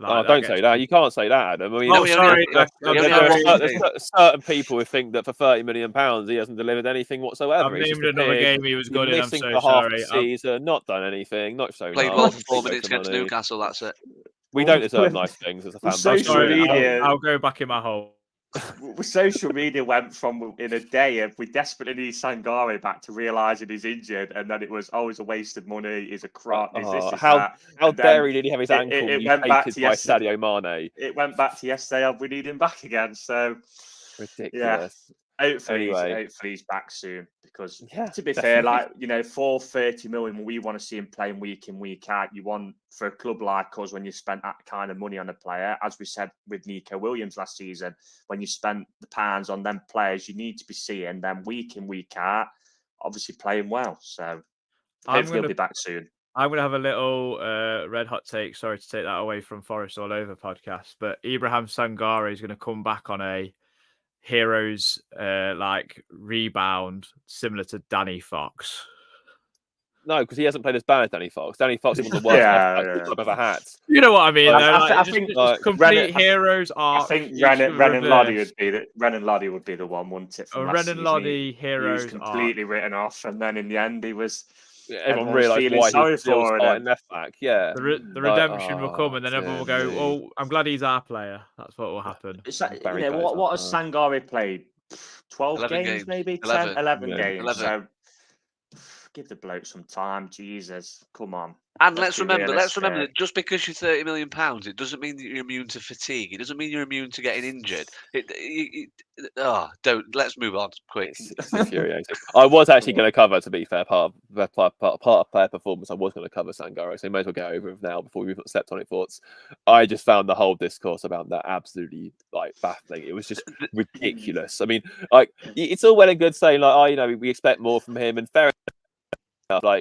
Don't say that. You can't say that, Adam. I mean, sorry. There's certain people who think that for £30 million he hasn't delivered anything whatsoever. I've named another game he was good in. I'm so for sorry. Half the season, not done anything, not shown played well for 4 minutes against Newcastle. That's it. We don't deserve nice things as a fan. Social media. I'll go back in my hole. Social media went from in a day of we desperately need Sangare back to realising he's injured, and then it was always a waste of money. He's a crap. How dare did he have his ankle? It went back to Sadio Mane. It went back to yesterday. We need him back again. So ridiculous. Hopefully he's back soon, because to be fair, for 30 million, we want to see him playing week in, week out. You want, for a club like us, when you spent that kind of money on a player, as we said with Nico Williams last season, when you spent the pounds on them players, you need to be seeing them week in, week out, obviously playing well. So hopefully he'll be back soon. I'm going to have a little red hot take. Sorry to take that away from Forest All Over podcast, but Ibrahim Sangare is going to come back on a Heroes rebound similar to Danny Fox. No, because he hasn't played as bad as Danny Fox. Danny Fox is one of the worst I've ever had. You know what I mean? I think complete heroes are. I think Renan Loddy would be the one, wouldn't it? Renan Loddy heroes he was completely written off, and then in the end he was. Everyone realised why he was still starting left back. Yeah, the redemption will come, and then everyone will go, "Oh, I'm glad he's our player." That's what will happen. What has Sangare played? 12 games, maybe 11 games. 11. So give the bloke some time. Jesus, come on. And let's remember that just because you're £30 million, it doesn't mean that you're immune to fatigue. It doesn't mean you're immune to getting injured. Let's move on quick. It's infuriating. I was actually going to cover, to be fair, part of player performance. I was going to cover Sangare, so you may as well get over it now before we even stepped on it. Thoughts. I just found the whole discourse about that absolutely baffling. It was just ridiculous. I mean, it's all well and good saying we expect more from him, and fair enough.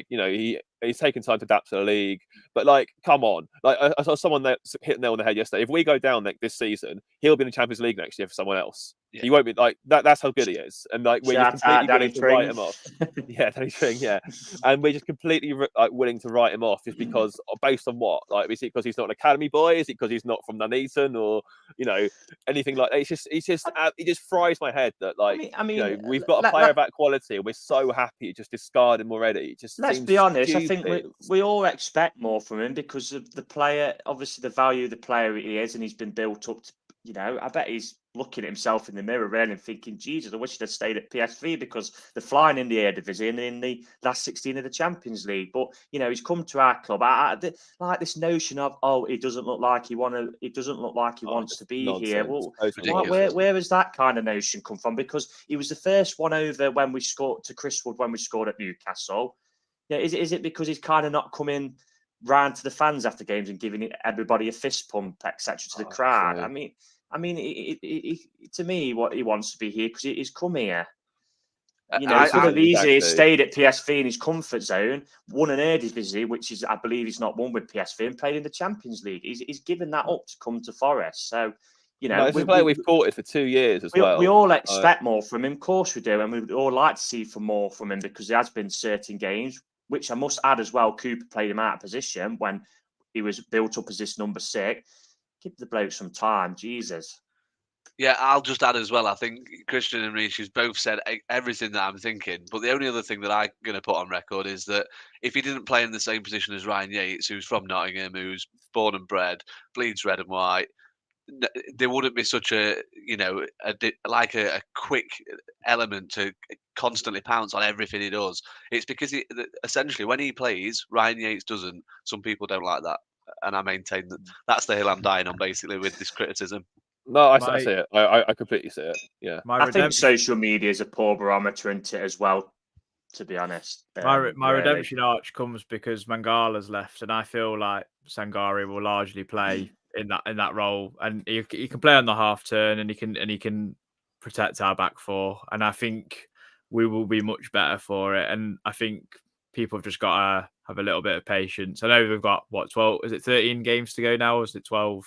He's taken time to adapt to the league, but come on. I saw someone that hit the nail on the head yesterday. If we go down this season, he'll be in the Champions League next year for someone else. Yeah. He won't be that. That's how good he is, and we're just completely willing to write him off. Yeah, Danny Tring. Yeah, and we're just completely willing to write him off just because, based on what? Is it because he's not an academy boy? Is it because he's not from Nuneaton, or anything like that? It just fries my head that we've got a player of that quality, and we're so happy to just discard him already. Let's be honest. Stupid. I think we all expect more from him because of the player, obviously the value of the player he is, and he's been built up to, I bet he's looking at himself in the mirror really and thinking, Jesus, I wish I'd stayed at PSV because they're flying in the Eredivisie and in the last 16 of the Champions League. But, he's come to our club. I like this notion of, he doesn't look like he wants to be nonsense. here. Well, where has that kind of notion come from? Because he was the first one over when we scored to Chris Wood when we scored at Newcastle. Yeah, is it because he's kind of not coming round to the fans after games and giving everybody a fist pump, etc., to the crowd? Sorry. I mean, to me, what he wants to be here because he's come here. It's could have easily stayed at PSV in his comfort zone, won an Eredivisie, which is, I believe, he's not won with PSV, and played in the Champions League. He's given that up to come to Forest. So, it's a player we've courted for 2 years as well. We all expect more from him, of course we do, and we would all like to see more from him because there has been certain games. Which I must add as well, Cooper played him out of position when he was built up as this number 6. Give the bloke some time, Jesus. Yeah, I'll just add as well. I think Christian and Reece both said everything that I'm thinking. But the only other thing that I'm going to put on record is that if he didn't play in the same position as Ryan Yates, who's from Nottingham, who's born and bred, bleeds red and white, there wouldn't be such a quick element to constantly pounce on everything he does. It's because essentially when he plays, Ryan Yates doesn't. Some people don't like that, and I maintain that that's the hill I'm dying on basically with this criticism. No, I see it. I completely see it. Yeah, I think social media is a poor barometer into it as well. To be honest, my redemption arch comes because Mangala's left, and I feel like Sangare will largely play in that role, and he can play on the half turn, and he can protect our back four, and I think we will be much better for it. And I think people have just got to have a little bit of patience. I know we've got, 12, is it 13 games to go now, or is it 12?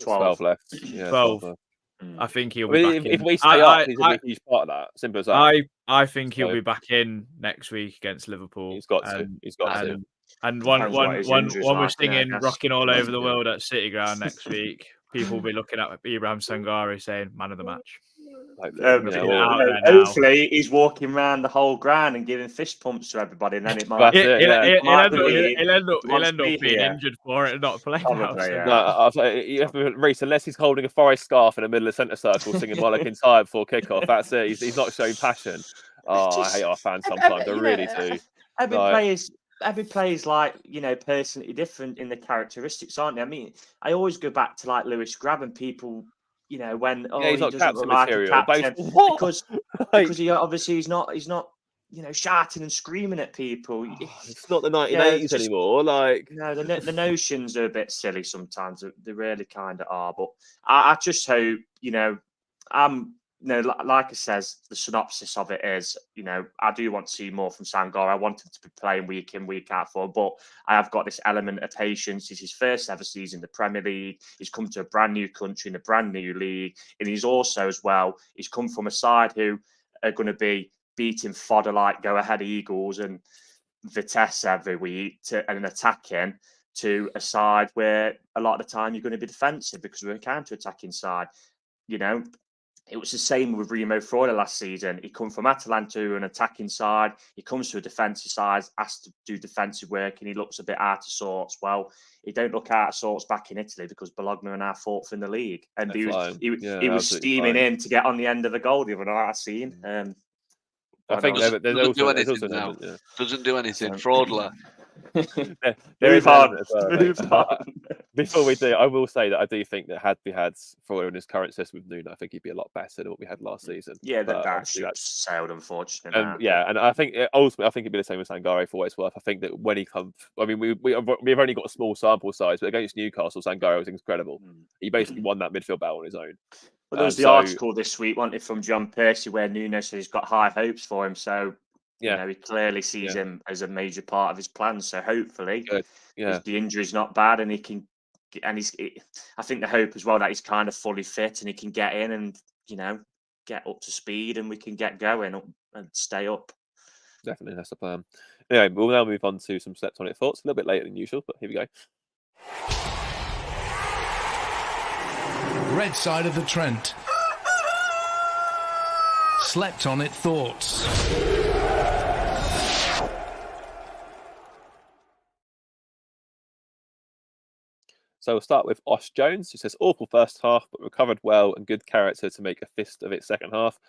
12 left. Yeah, 12. left. I think he'll I be mean, back if in. we stay up, he's a huge part of that. Simple as that. I think he'll So- be back in next week against Liverpool. He's got to. He's got to. And Depends what his injury's one we're like, innit, I singing guess. "Rocking All Depends, Over the yeah. World" at City Ground next week. People will be looking at Ibrahim Sangare saying "Man of the Match." Hopefully, he's walking around the whole ground and giving fist pumps to everybody, and then it might. That's it, yeah. He'll end He wants up to be being here. injured for it and not playing. Probably, yeah. No, I was like, you have to race unless he's holding a forest scarf in the middle of centre circle, singing "While I Can Tire" before kickoff. That's it. He's not showing passion. Oh, I hate our fans sometimes. I really do. Every player's like, personally different in the characteristics, aren't they? I mean, I always go back to like Lewis Grab and people, when he's he not doesn't captain look like material. a captain because Like, because he obviously he's not shouting and screaming at people. it's not the 1980s just- anymore. Like, No, the notions are a bit silly sometimes. They really kind of are. But I just hope, like I says, the synopsis of it is, I do want to see more from Sangare. I want him to be playing week in, week out for him, but I have got this element of patience. It's his first ever season in the Premier League. He's come to a brand new country in a brand new league. And he's also, as well, he's come from a side who are going to be beating fodder like Go Ahead Eagles and Vitesse every week and attacking to a side where a lot of the time you're going to be defensive because we're a counter-attacking side. It was the same with Remo Freuler last season. He come from Atalanta, an attacking side. He comes to a defensive side, has to do defensive work, and he looks a bit out of sorts. Well, he don't look out of sorts back in Italy because Bologna are now fourth in the league, and he was steaming in to get on the end of the goal the other night. I seen. I think doesn't do anything now. Doesn't do anything. Fraudler. There Move on. Move on. Before we do, I will say that I do think that had we had Freuler in his current system with Nuno, I think he'd be a lot better than what we had last season. Yeah, that ship sailed, unfortunately. And I think ultimately, I think it'd be the same with Sangare for what it's worth. I think that when he comes, I mean, we've only got a small sample size, but against Newcastle, Sangare was incredible. He basically won that midfield battle on his own. Well, there was the article this week, wasn't it, from John Percy, where Nuno said he's got high hopes for him. So, he clearly sees him as a major part of his plan. So hopefully, the injury's not bad, and he can. And I think the hope as well that he's kind of fully fit and he can get in and get up to speed, and we can get going and stay up. Definitely, that's the plan. Anyway, we'll now move on to some Slept On It thoughts. A little bit later than usual, but here we go. Red side of the Trent. Slept On It thoughts. So we'll start with Osh Jones, who says, awful first half, but recovered well and good character to make a fist of it second half.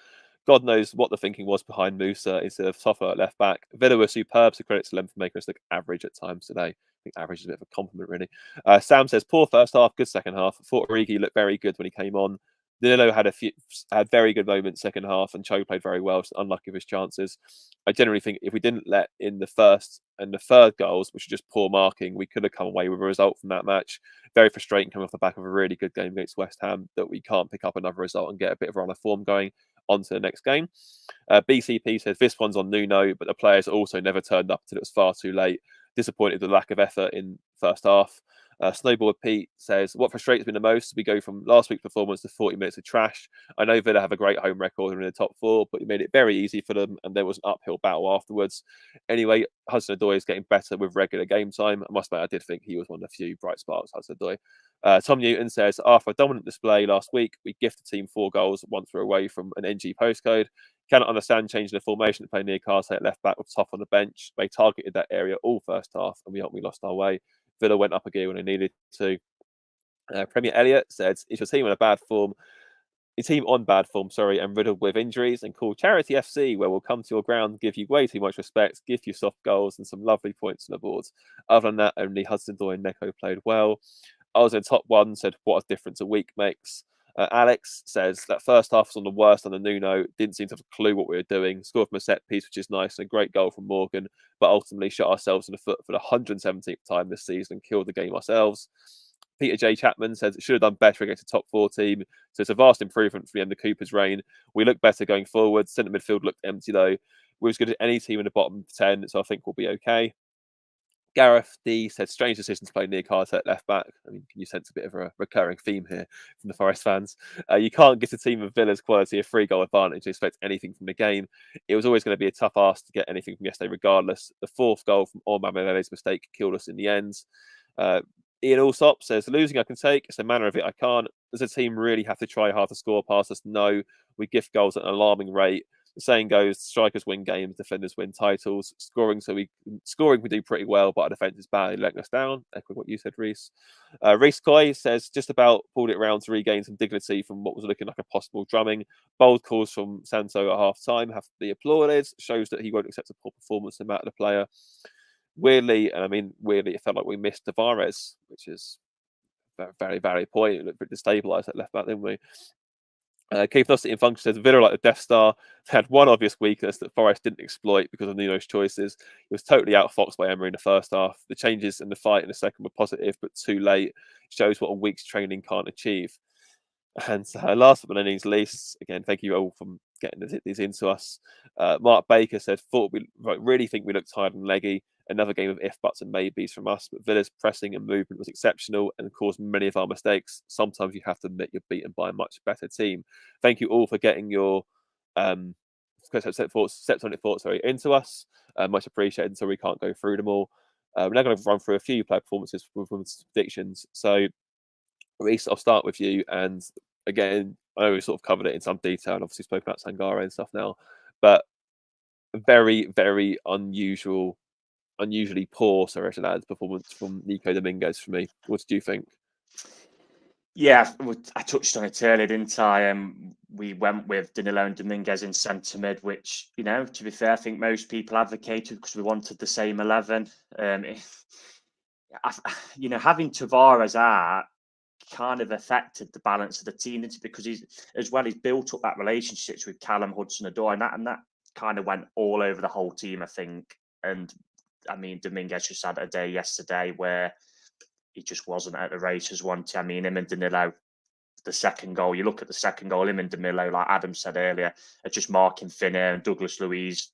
God knows what the thinking was behind Musa instead of Toffa at left back. Villa were superb, so credit to them for making us look average at times today. I think average is a bit of a compliment, really. Sam says, poor first half, good second half. Thought Origi looked very good when he came on. Danilo had very good moments second half, and Cho played very well, so unlucky with his chances. I generally think if we didn't let in the first and the third goals, which are just poor marking, we could have come away with a result from that match. Very frustrating coming off the back of a really good game against West Ham that we can't pick up another result and get a bit of run of form going on to the next game. BCP says this one's on Nuno, but the players also never turned up until it was far too late. Disappointed with the lack of effort in first half. Snowboard Pete says, what frustrates me the most, we go from last week's performance to 40 minutes of trash. I know Villa have a great home record and in the top four, but you made it very easy for them, and there was an uphill battle afterwards. Anyway, Hudson-Odoi is getting better with regular game time. I must admit, I did think he was one of the few bright sparks, Hudson-Odoi. Tom Newton says, after a dominant display last week, we gifted the team 4 goals once we're away from an NG postcode. Cannot understand changing the formation to play near Carse at left back with Toff on the bench. They targeted that area all first half, and we lost our way. Villa went up a gear when they needed to. Premier Elliott said, it's a team on bad form, and riddled with injuries, and call Charity FC, where we'll come to your ground, give you way too much respect, give you soft goals and some lovely points on the boards. Other than that, only Hudson-Odoi and Neko played well. I was in top one, said, what a difference a week makes. Alex says that first half was on the worst under Nuno, didn't seem to have a clue what we were doing, scored from a set piece, which is nice, and a great goal from Morgan, but ultimately shot ourselves in the foot for the 117th time this season and killed the game ourselves. Peter J. Chapman says it should have done better against a top 4 team, so it's a vast improvement from the end of Cooper's reign. We look better going forward. Centre midfield looked empty though. We're as good as any team in the bottom 10, so I think we'll be okay. Gareth D said, strange decision to play Nick Carter at left back. I mean, can you sense a bit of a recurring theme here from the Forest fans? You can't give a team of Villa's quality a 3-goal advantage to expect anything from the game. It was always going to be a tough ask to get anything from yesterday, regardless. The 4th goal from Ormamelele's mistake killed us in the end. Ian Allsop says, losing I can take. It's a manner of it I can't. Does a team really have to try hard to score past us? No. We gift goals at an alarming rate. The saying goes, strikers win games, defenders win titles. Scoring we do pretty well, but our defence is badly letting us down. Echoing what you said, Reese. Reese Coy says, just about pulled it around to regain some dignity from what was looking like a possible drumming. Bold calls from Santo at half-time have to be applauded. Shows that he won't accept a poor performance no matter the player. Weirdly, it felt like we missed Tavares, which is a very, very point. It looked a bit destabilised at left back, didn't we? Keith Lusty in function says, Villa like the Death Star had one obvious weakness that Forest didn't exploit because of Nuno's choices. He was totally outfoxed by Emery in the first half. The changes in the fight in the second were positive, but too late. Shows what a week's training can't achieve. And last but not least, again, thank you all for getting these into us. Mark Baker said, really think we looked tired and leggy. Another game of if, buts and maybes from us, but Villa's pressing and movement was exceptional and caused many of our mistakes. Sometimes you have to admit you're beaten by a much better team. Thank you all for getting your steps on it thoughts into us. Much appreciated. So we can't go through them all. We're now going to run through a few player performances with predictions. So, Reese, I'll start with you. And again, I know we sort of covered it in some detail and obviously spoke about Sangare and stuff now, but very, very unusually poor Serrationad's performance from Nico Dominguez for me. What did you think? Yeah, I touched on it earlier, didn't I? We went with Danilo and Dominguez in centre mid, which, to be fair, I think most people advocated because we wanted the same 11. Having Tavares out kind of affected the balance of the team because he's built up that relationships with Callum Hudson-Odoi, and that kind of went all over the whole team, I think. And I mean, Dominguez just had a day yesterday where he just wasn't at the races wanted. I mean, him and Danilo, the second goal, you look at the second goal, him and Danilo, like Adam said earlier, are just marking thin air, and Douglas Luiz,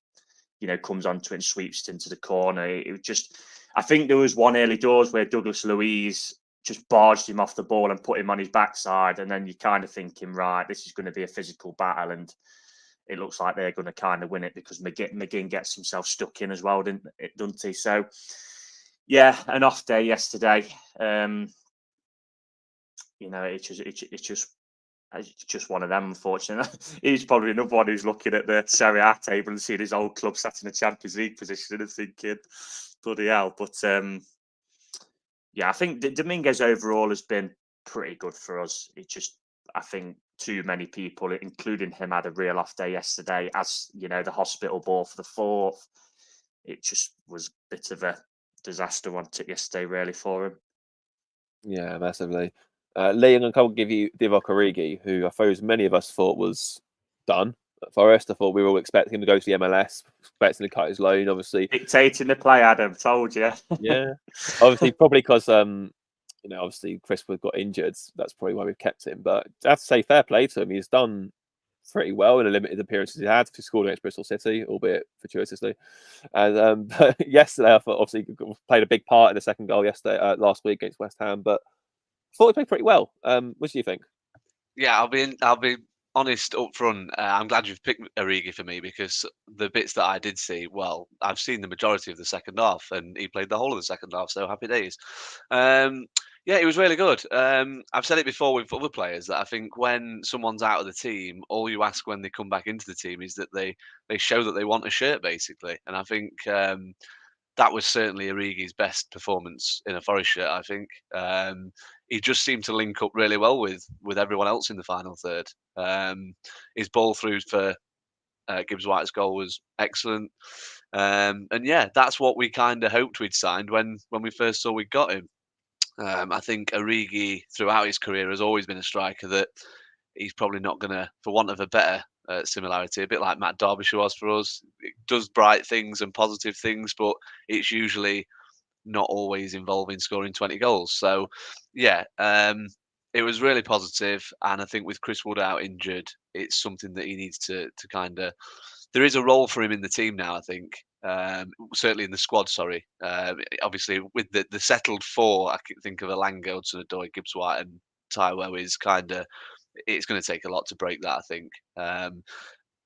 comes onto it and sweeps it into the corner. It was just, I think there was one early doors where Douglas Luiz just barged him off the ball and put him on his backside, and then you're kind of thinking, right, this is going to be a physical battle, and it looks like they're going to kind of win it because McGinn gets himself stuck in as well, doesn't he? So, yeah, an off day yesterday. It's just one of them, unfortunately. He's probably another one who's looking at the Serie A table and seeing his old club sat in a Champions League position and thinking, bloody hell. But, I think Dominguez overall has been pretty good for us. I think too many people, including him, had a real off day yesterday. As the hospital ball for the 4th, it just was a bit of a disaster, wasn't it, yesterday, really, for him. Yeah, massively. Lee, I'm going to give you Divock Origi, who I suppose many of us thought was done at Forest. I thought we were all expecting him to go to the MLS, expecting to cut his loan, obviously. Dictating the play, Adam, told you. Yeah, obviously, probably because obviously Chris got injured. That's probably why we've kept him. But I have to say, fair play to him. He's done pretty well in the limited appearances he had. He scored against Bristol City, albeit fortuitously. And but yesterday, I thought obviously played a big part in the second goal last week against West Ham. But I thought he played pretty well. What do you think? Yeah, I'll be honest up front. I'm glad you've picked Origi for me because the bits that I did see, well, I've seen the majority of the second half, and he played the whole of the second half. So happy days. Yeah, he was really good. I've said it before with other players that I think when someone's out of the team, all you ask when they come back into the team is that they show that they want a shirt, basically. And I think that was certainly Origi's best performance in a Forest shirt, I think. He just seemed to link up really well with everyone else in the final third. His ball through for Gibbs White's goal was excellent. And yeah, that's what we kind of hoped we'd signed when we first saw we got him. I think Origi, throughout his career, has always been a striker that he's probably not going to, for want of a better similarity, a bit like Matt Derbyshire was for us. It does bright things and positive things, but it's usually not always involving scoring 20 goals. So, yeah, it was really positive. And I think with Chris Wood out injured, it's something that he needs to kind of... There is a role for him in the team now, I think. Certainly in the squad. Sorry, obviously with the settled four, I can think of Elanga, Hudson-Odoi, Gibbs-White, and Taiwo is kind of. It's going to take a lot to break that, I think.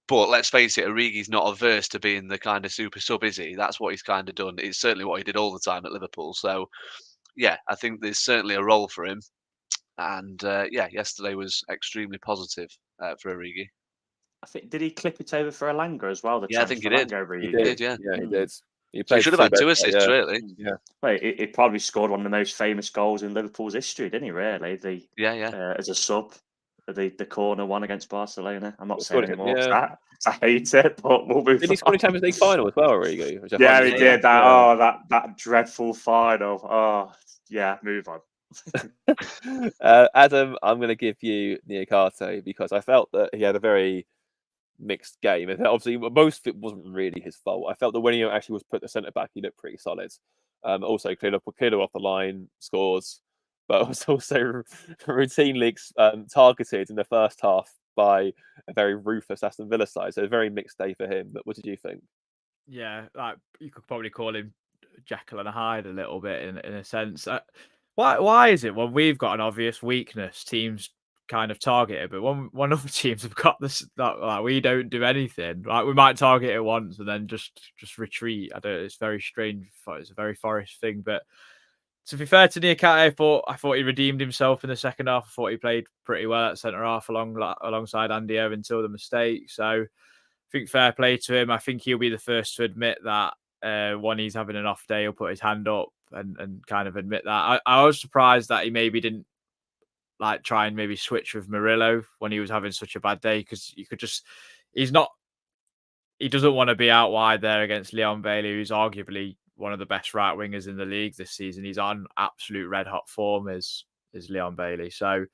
But let's face it, Origi's not averse to being the kind of super sub, is he? That's what he's kind of done. It's certainly what he did all the time at Liverpool. So, yeah, I think there's certainly a role for him. And yeah, yesterday was extremely positive for Origi. I think, did he clip it over for Elanga as well? The Yeah, I chance think he for did. Elanga over He He Origi. did, yeah. Yeah, he did. He So he played should have two had two best, assists, yeah. really. Yeah. Well, he probably scored one of the most famous goals in Liverpool's history, didn't he? Really, Yeah. As a sub, the corner one against Barcelona. I'm not He saying scored it, anymore. yeah. I hate it, but we'll move Did he score on. in the Champions League final as well, Origi? Which I Yeah, find he Yeah, did that. yeah. Oh, that dreadful final. Oh, yeah. Move on. Adam, I'm going to give you Niakate because I felt that he had a very mixed game. And obviously, most of it wasn't really his fault. I felt that when he actually was put the centre back, he looked pretty solid. Also, cleared off the line, scores, but was also routinely targeted in the first half by a very ruthless Aston Villa side. So a very mixed day for him. But what did you think? Yeah, like you could probably call him Jekyll and Hyde a little bit in a sense. Why is it when we've got an obvious weakness, teams kind of target it, but when other teams have got this, that like we don't do anything. Like we might target it once and then just retreat. I don't. It's very strange. It's a very Forest thing, but. To be fair to Niakate, I thought he redeemed himself in the second half. I thought he played pretty well at centre half alongside Andy Owen until the mistake. So I think fair play to him. I think he'll be the first to admit that when he's having an off day, he'll put his hand up and kind of admit that. I was surprised that he maybe didn't like try and maybe switch with Murillo when he was having such a bad day because you could just he doesn't want to be out wide there against Leon Bailey, who's arguably one of the best right wingers in the league this season. He's on absolute red hot form is Leon Bailey. So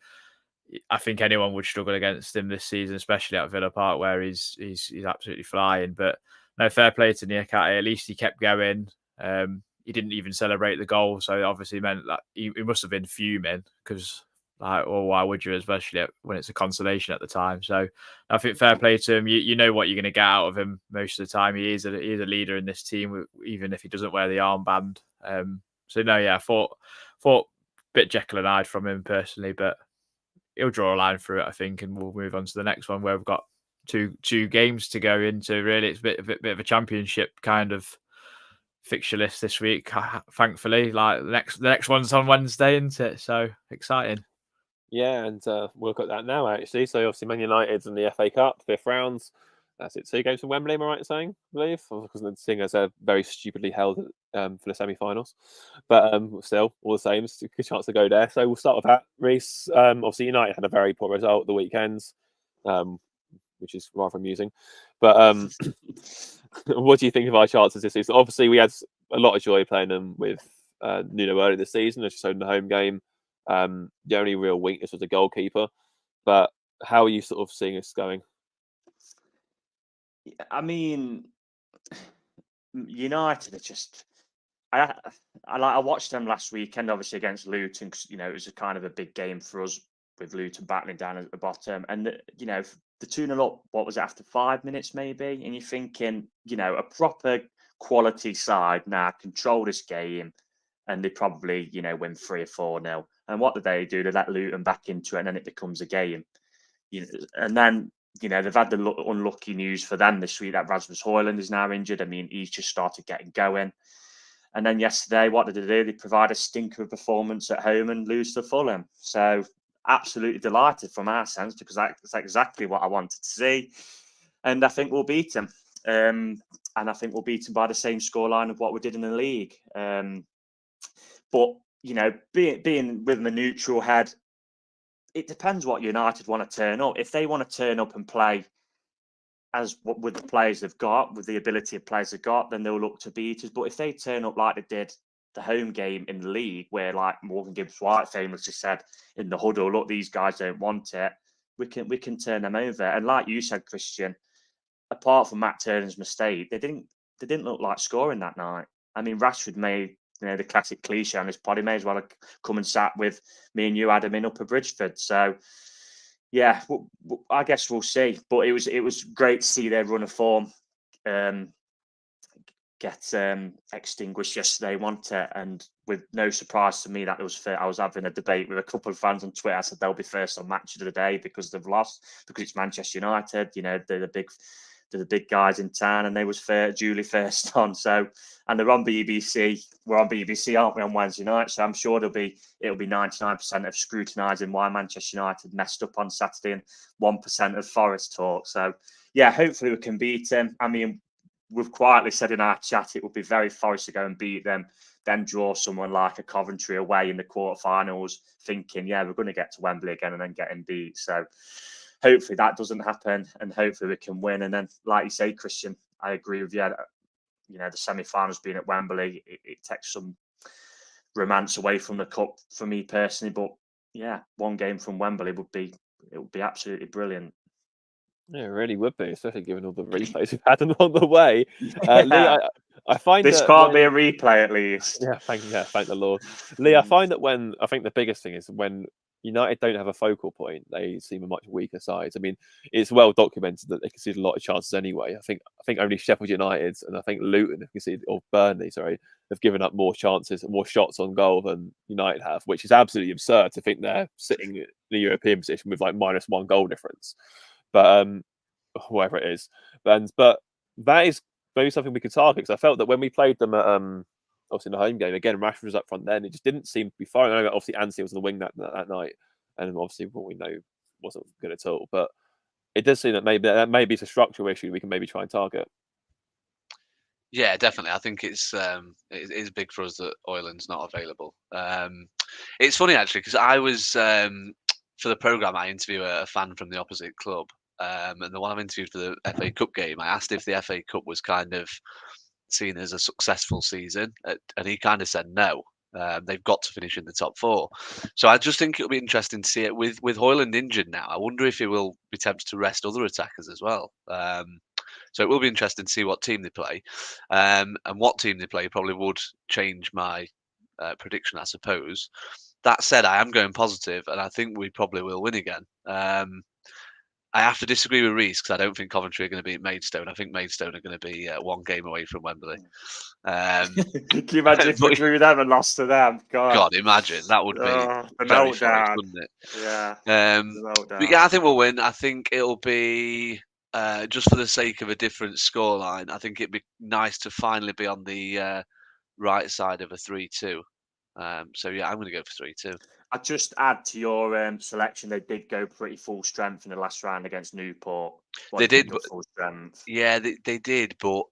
I think anyone would struggle against him this season, especially at Villa Park where he's absolutely flying. But no, fair play to Niakate. At least he kept going. He didn't even celebrate the goal, so it obviously meant that he must have been fuming because. Why would you, especially when it's a consolation at the time? So I think fair play to him. You know what you're going to get out of him most of the time. He is a leader in this team, even if he doesn't wear the armband. So no, yeah, I thought a bit Jekyll and Hyde from him personally, but he'll draw a line through it, I think, and we'll move on to the next one where we've got two games to go into. Really, it's a bit of a championship kind of fixture list this week. Thankfully, like the next one's on Wednesday, isn't it? So exciting. Yeah, and we'll look at that now, actually. So, obviously, Man United's in the FA Cup, 5th rounds. That's it. 2 games from Wembley, am I right in saying? I believe. Because the thing is very stupidly held for the semi finals. But still, all the same, it's a good chance to go there. So, we'll start with that. Reece, obviously, United had a very poor result the weekends, which is rather amusing. But what do you think of our chances this season? Obviously, we had a lot of joy playing them with Nuno early this season, as you showed in the home game. The only real weakness was the goalkeeper. But how are you sort of seeing us going? I mean, United are just. I watched them last weekend, obviously against Luton, because it was a kind of a big game for us with Luton battling down at the bottom, and the 2-0 up. What was it, after 5 minutes maybe? And you're thinking, a proper quality side now control this game, and they probably win 3 or 4-0. And what do? They let Luton back into it, and then it becomes a game. And then they've had the unlucky news for them this week that Rasmus Højlund is now injured. I mean, he's just started getting going. And then yesterday, what did they do? They provide a stinker of performance at home and lose to Fulham. So absolutely delighted from our sense, because that's exactly what I wanted to see. And I think we'll beat them. And I think we'll beat them by the same scoreline of what we did in the league. But, being with a neutral head, it depends what United want to turn up. If they want to turn up and play with the players they've got, with the ability of players they've got, then they'll look to beat us. But if they turn up like they did the home game in the league, where like Morgan Gibbs-White famously said in the huddle, look, these guys don't want it, we can turn them over. And like you said, Christian, apart from Matt Turner's mistake, they didn't look like scoring that night. I mean, Rashford made the classic cliche on his pod. He may as well have come and sat with me and you, Adam, in Upper Bridgeford. So yeah, I guess we'll see. But it was great to see their run of form get extinguished yesterday, wasn't it? And with no surprise to me that it was fair. I was having a debate with a couple of fans on Twitter. I said they'll be first on match of the day because they've lost, because it's Manchester United. You know, they're the big guys in town, and they was duly first on. So, and they're on BBC. We're on BBC, aren't we, on Wednesday night? So I'm sure it'll be 99% of scrutinising why Manchester United messed up on Saturday and 1% of Forest talk. So yeah, hopefully we can beat them. I mean, we've quietly said in our chat it would be very Forest to go and beat them, then draw someone like a Coventry away in the quarterfinals, thinking, yeah, we're going to get to Wembley again and then getting beat. So hopefully that doesn't happen, and hopefully we can win. And then, like you say, Christian, I agree with you. You know, the semi-finals being at Wembley, it takes some romance away from the cup for me personally. But yeah, one game from Wembley would be absolutely brilliant. Yeah, it really would be, especially given all the replays we've had along the way. Lee, I find this that can't be a replay at least. Yeah, thank the Lord. Lee, I find that I think the biggest thing is when United don't have a focal point, they seem a much weaker side. I mean, it's well documented that they conceded a lot of chances anyway. I think only Sheffield United and I think Luton have conceded, or Burnley, sorry, have given up more chances and more shots on goal than United have, which is absolutely absurd to think they're sitting in the European position with like -1 goal difference. But whatever it is, but that is maybe something we could target, because I felt that when we played them at obviously in the home game again, Rashford was up front then, it just didn't seem to be firing. I know obviously Anthony was on the wing that night, and obviously what we know wasn't good at all. But it does seem that maybe it's a structural issue we can maybe try and target. Yeah, definitely. I think it is big for us that Oyland's not available. It's funny actually, because I was for the programme I interview a fan from the opposite club, and the one I've interviewed for the FA Cup game, I asked if the FA Cup was kind of seen as a successful season, and he kind of said no. They've got to finish in the top 4. So I just think it'll be interesting to see it with Højlund injured now. I wonder if he will be tempted to rest other attackers as well. So it will be interesting to see what team they play, and what team they play probably would change my prediction, I suppose. That said, I am going positive, and I think we probably will win again. I have to disagree with Reese, because I don't think Coventry are going to beat Maidstone. I think Maidstone are going to be 1 game away from Wembley. Can you imagine if we drew them and lost to them? God, imagine. That would be very Forest, wouldn't it? Yeah. But yeah, I think we'll win. I think it'll be just for the sake of a different scoreline. I think it'd be nice to finally be on the right side of a 3-2. So yeah, I'm going to go for 3-2. I'd just add to your selection, they did go pretty full strength in the last round against Newport. They did, but full strength. Yeah, they did, but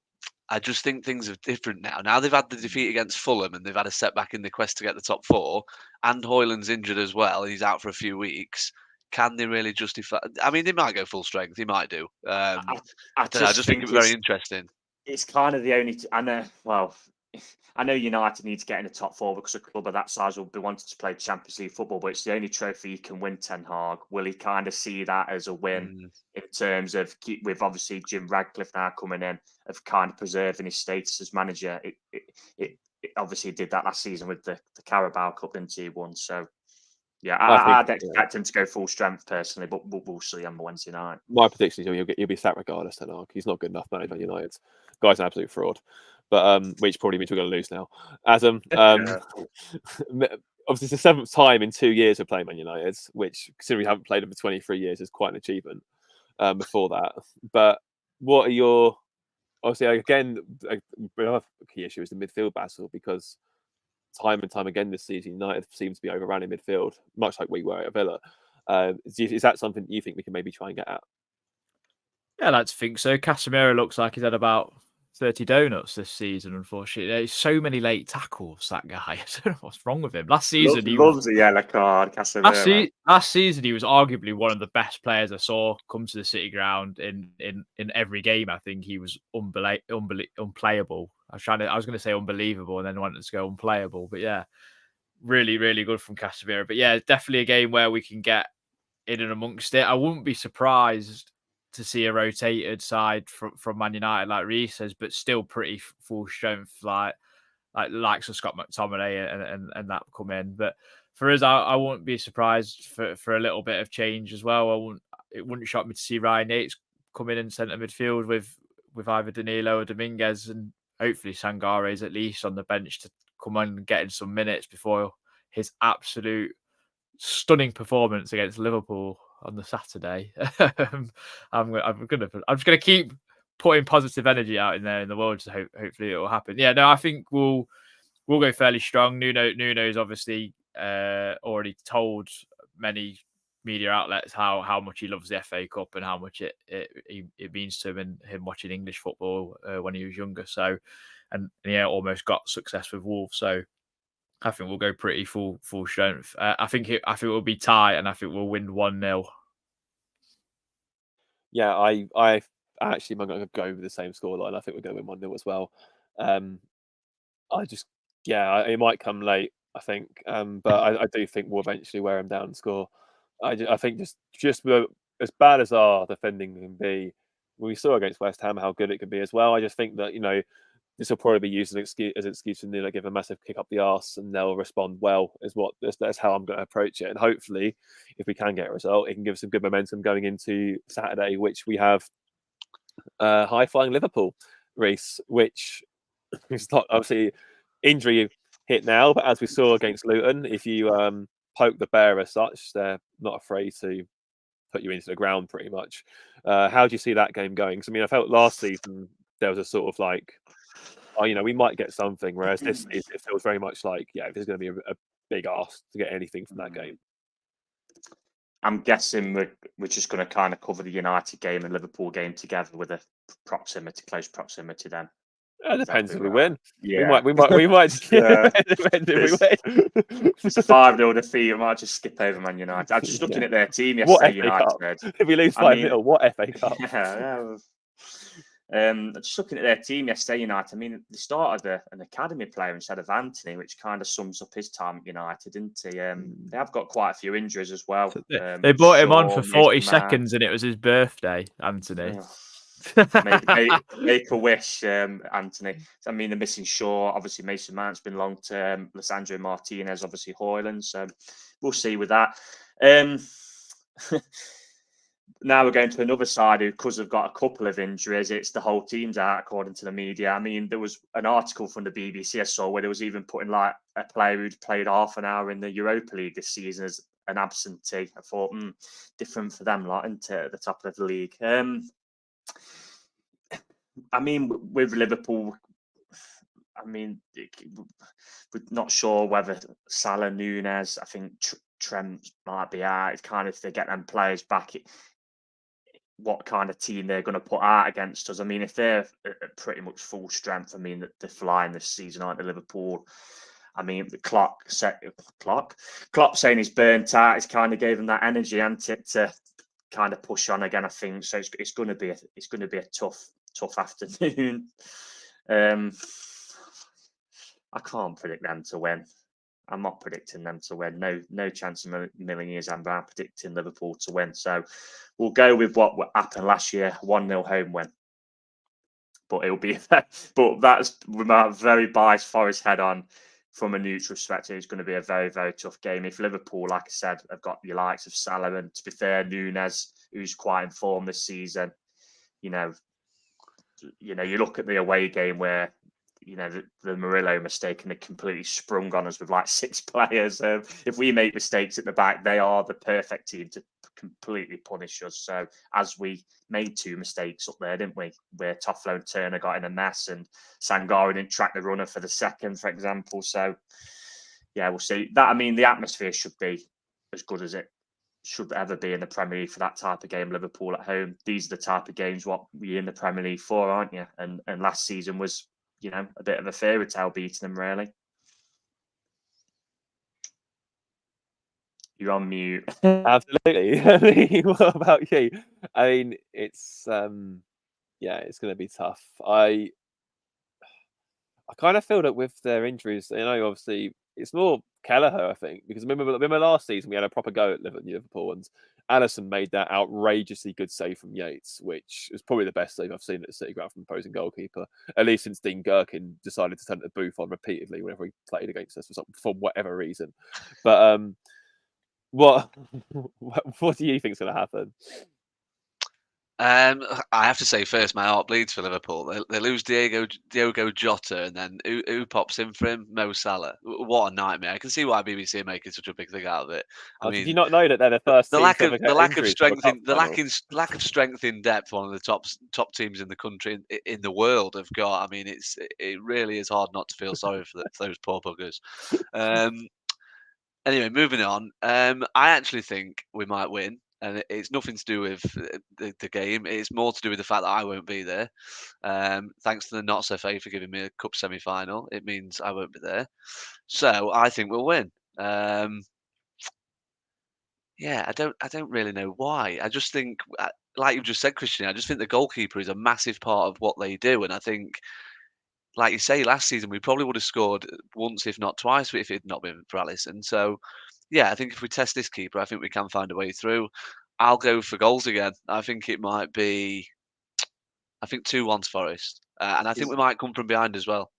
I just think things are different now. Now they've had the defeat against Fulham, and they've had a setback in the quest to get the top 4, and Højlund's injured as well. He's out for a few weeks. Can they really justify? I mean, they might go full strength. They might do. I just think it's very interesting. It's kind of the only. I know. Well, I know United need to get in the top 4 because a club of that size will be wanting to play Champions League football, but it's the only trophy you can win, Ten Hag. Will he kind of see that as a win in terms of, with obviously Jim Radcliffe now coming in, of kind of preserving his status as manager? It obviously did that last season with the Carabao Cup, didn't he? Won. So yeah, I'd expect him to go full strength personally, but we'll see on Wednesday night. My prediction is he'll be sacked regardless. Ten Hag. He's not good enough manager at United. Guy's an absolute fraud. But which probably means we're going to lose now. Adam, obviously it's the 7th time in 2 years of playing Man United, which, considering we haven't played them for 23 years, is quite an achievement before that. But what are your... Obviously, again, another key issue is the midfield battle, because time and time again this season, United seems to be overrun in midfield, much like we were at Villa. Is that something you think we can maybe try and get at? Yeah, I'd like to think so. Casemiro looks like he's had about 30 donuts this season, unfortunately. There's so many late tackles, that guy. I don't know what's wrong with him. Last season, he loves a yellow card, Casemiro. Last season, he was arguably one of the best players I saw come to the City ground in every game. I think he was unplayable. I was going to say unbelievable, and then wanted to go unplayable. But yeah, really, really good from Casemiro. But yeah, definitely a game where we can get in and amongst it. I wouldn't be surprised to see a rotated side from Man United, like Reece says, but still pretty full strength, like likes of Scott McTominay and that come in. But for us, I wouldn't be surprised for a little bit of change as well. It wouldn't shock me to see Ryan Yates come in centre midfield with either Danilo or Dominguez, and hopefully Sangare is at least on the bench to come on and get in some minutes before his absolute stunning performance against Liverpool on the Saturday. I'm just gonna keep putting positive energy out in there in the world. So hopefully it will happen. Yeah, no, I think we'll go fairly strong. Nuno's obviously already told many media outlets how much he loves the FA Cup and how much it means to him and him watching English football when he was younger. So, and yeah, almost got success with Wolves. So I think we'll go pretty full strength. I think it will be tight, and I think we'll win 1-0. Yeah, I actually am going to go with the same scoreline. I think we're going to win 1-0 as well. It might come late, I think, but I do think we'll eventually wear him down and score. I think just as bad as our defending can be, we saw against West Ham how good it could be as well. I just think that this will probably be used as an excuse for Nila, give a massive kick up the arse, and they'll respond well. That's how I'm going to approach it. And hopefully, if we can get a result, it can give us some good momentum going into Saturday, which we have high flying Liverpool race, which is not obviously injury hit now, but as we saw against Luton, if you poke the bear as such, they're not afraid to put you into the ground pretty much. How do you see that game going? Because I felt last season there was a sort of like, we might get something, whereas this season it feels very much like, there's going to be a big ask to get anything from that game. I'm guessing we're just going to kind of cover the United game and Liverpool game together with a close proximity then. It depends if we win. Yeah. We might. Yeah. Depends if we win. It's a 5-0 defeat. I might just skip over Man United. I'm just looking at their team yesterday. United. If we lose 5-0, what FA Cup? Just looking at their team yesterday, United. They started an academy player instead of Anthony, which kind of sums up his time at United, didn't he? They have got quite a few injuries as well. They brought him on for 40 seconds, and it was his birthday, Anthony. Make a wish, Anthony. They're missing Shaw. Obviously, Mason Mount's been long term. Lissandro Martinez, obviously Hoyland. So we'll see with that. Now we're going to another side who, because they've got a couple of injuries, it's the whole team's out, according to the media. There was an article from the BBC I saw where there was even putting like a player who'd played half an hour in the Europa League this season as an absentee. I thought, different for them, lot, isn't it, at the top of the league? With Liverpool, we're not sure whether Salah, Nunes, I think Trent might be out. It's kind of, if they get them players back, what kind of team they're going to put out against us. If they're at pretty much full strength, they're flying this season, aren't they, Liverpool? The Klopp saying he's burnt out. It's kind of gave him that energy, hasn't it, to kind of push on again, I think. So it's going to be a tough afternoon. I can't predict them to win. I'm not predicting them to win. No chance in a million years. I'm predicting Liverpool to win. So we'll go with what happened last year: 1-0 home win. But it'll be. But that's with my very biased Forest head on. From a neutral perspective, it's going to be a very, very tough game. If Liverpool, like I said, have got the likes of Salah and, to be fair, Nunes, who's quite in form this season, you look at the away game where, the Murillo mistake, and they completely sprung on us with like 6 players. If we make mistakes at the back, they are the perfect team to completely punish us. So as we made 2 mistakes up there, didn't we? Where Toffolo and Turner got in a mess, and Sangare didn't track the runner for the second, for example. So yeah, we'll see. That the atmosphere should be as good as it should ever be in the Premier League for that type of game. Liverpool at home. These are the type of games what we're in the Premier League for, aren't you? And last season was, a bit of a fairy tale beating them, really. You're on mute. Absolutely. What about you? It's it's going to be tough. I kind of feel that with their injuries, obviously it's more Kelleher, I think, because remember last season we had a proper go at Liverpool, and Alisson made that outrageously good save from Yates, which was probably the best save I've seen at the City ground from the opposing goalkeeper, at least since Dean Gherkin decided to turn the booth on repeatedly whenever he played against us for whatever reason. But what do you think is going to happen? I have to say first, my heart bleeds for Liverpool. They lose Diogo Jota, and then who pops in for him? Mo Salah. What a nightmare! I can see why BBC are making such a big thing out of it. I Did you mean, not know that they're the first the team lack to of ever the get lack of injuries to a strength cup in the final? lack of strength in depth. One of the top teams in the country in the world have got. I mean, it really is hard not to feel sorry for those poor buggers. Anyway, moving on. I actually think we might win, and it's nothing to do with the game. It's more to do with the fact that I won't be there. Thanks to the Notts FA for giving me a cup semi-final. It means I won't be there, so I think we'll win. Yeah, I don't really know why. I just think, like you just said, Christian, I just think the goalkeeper is a massive part of what they do, and I think, like you say, last season we probably would have scored once, if not twice, if it had not been for Alisson. So, yeah, I think if we test this keeper, I think we can find a way through. I'll go for goals again. I think it might be, I think 2-1 to Forest, and I think Is, we might come from behind as well.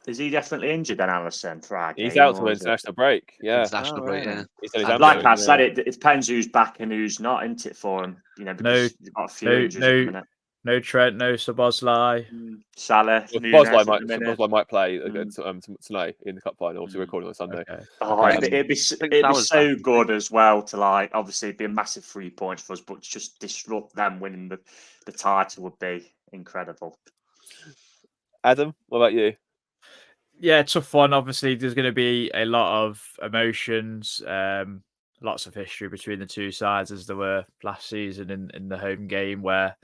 is he definitely injured then, Alisson, for our He's game? out to Or an is it? international break. Yeah, Oh, International break, yeah. really? he's done his And Like I hamstring. said, Yeah. it depends who's back and who's not, isn't it, for him? You know, No, because you've got a few injuries at the minute. no Trent, no Szoboszlai. Salah, Well, Nunes at Bosley the minute. might play against tonight in the cup final. So we're recording on Sunday. Okay. Oh, Okay. it'd be Salah's so back. good as well to, like, obviously it'd be a massive 3 points for us, but just disrupt them winning the title would be incredible. Adam, what about you? Yeah, tough one. Obviously, there's going to be a lot of emotions, lots of history between the two sides, as there were last season in the home game, where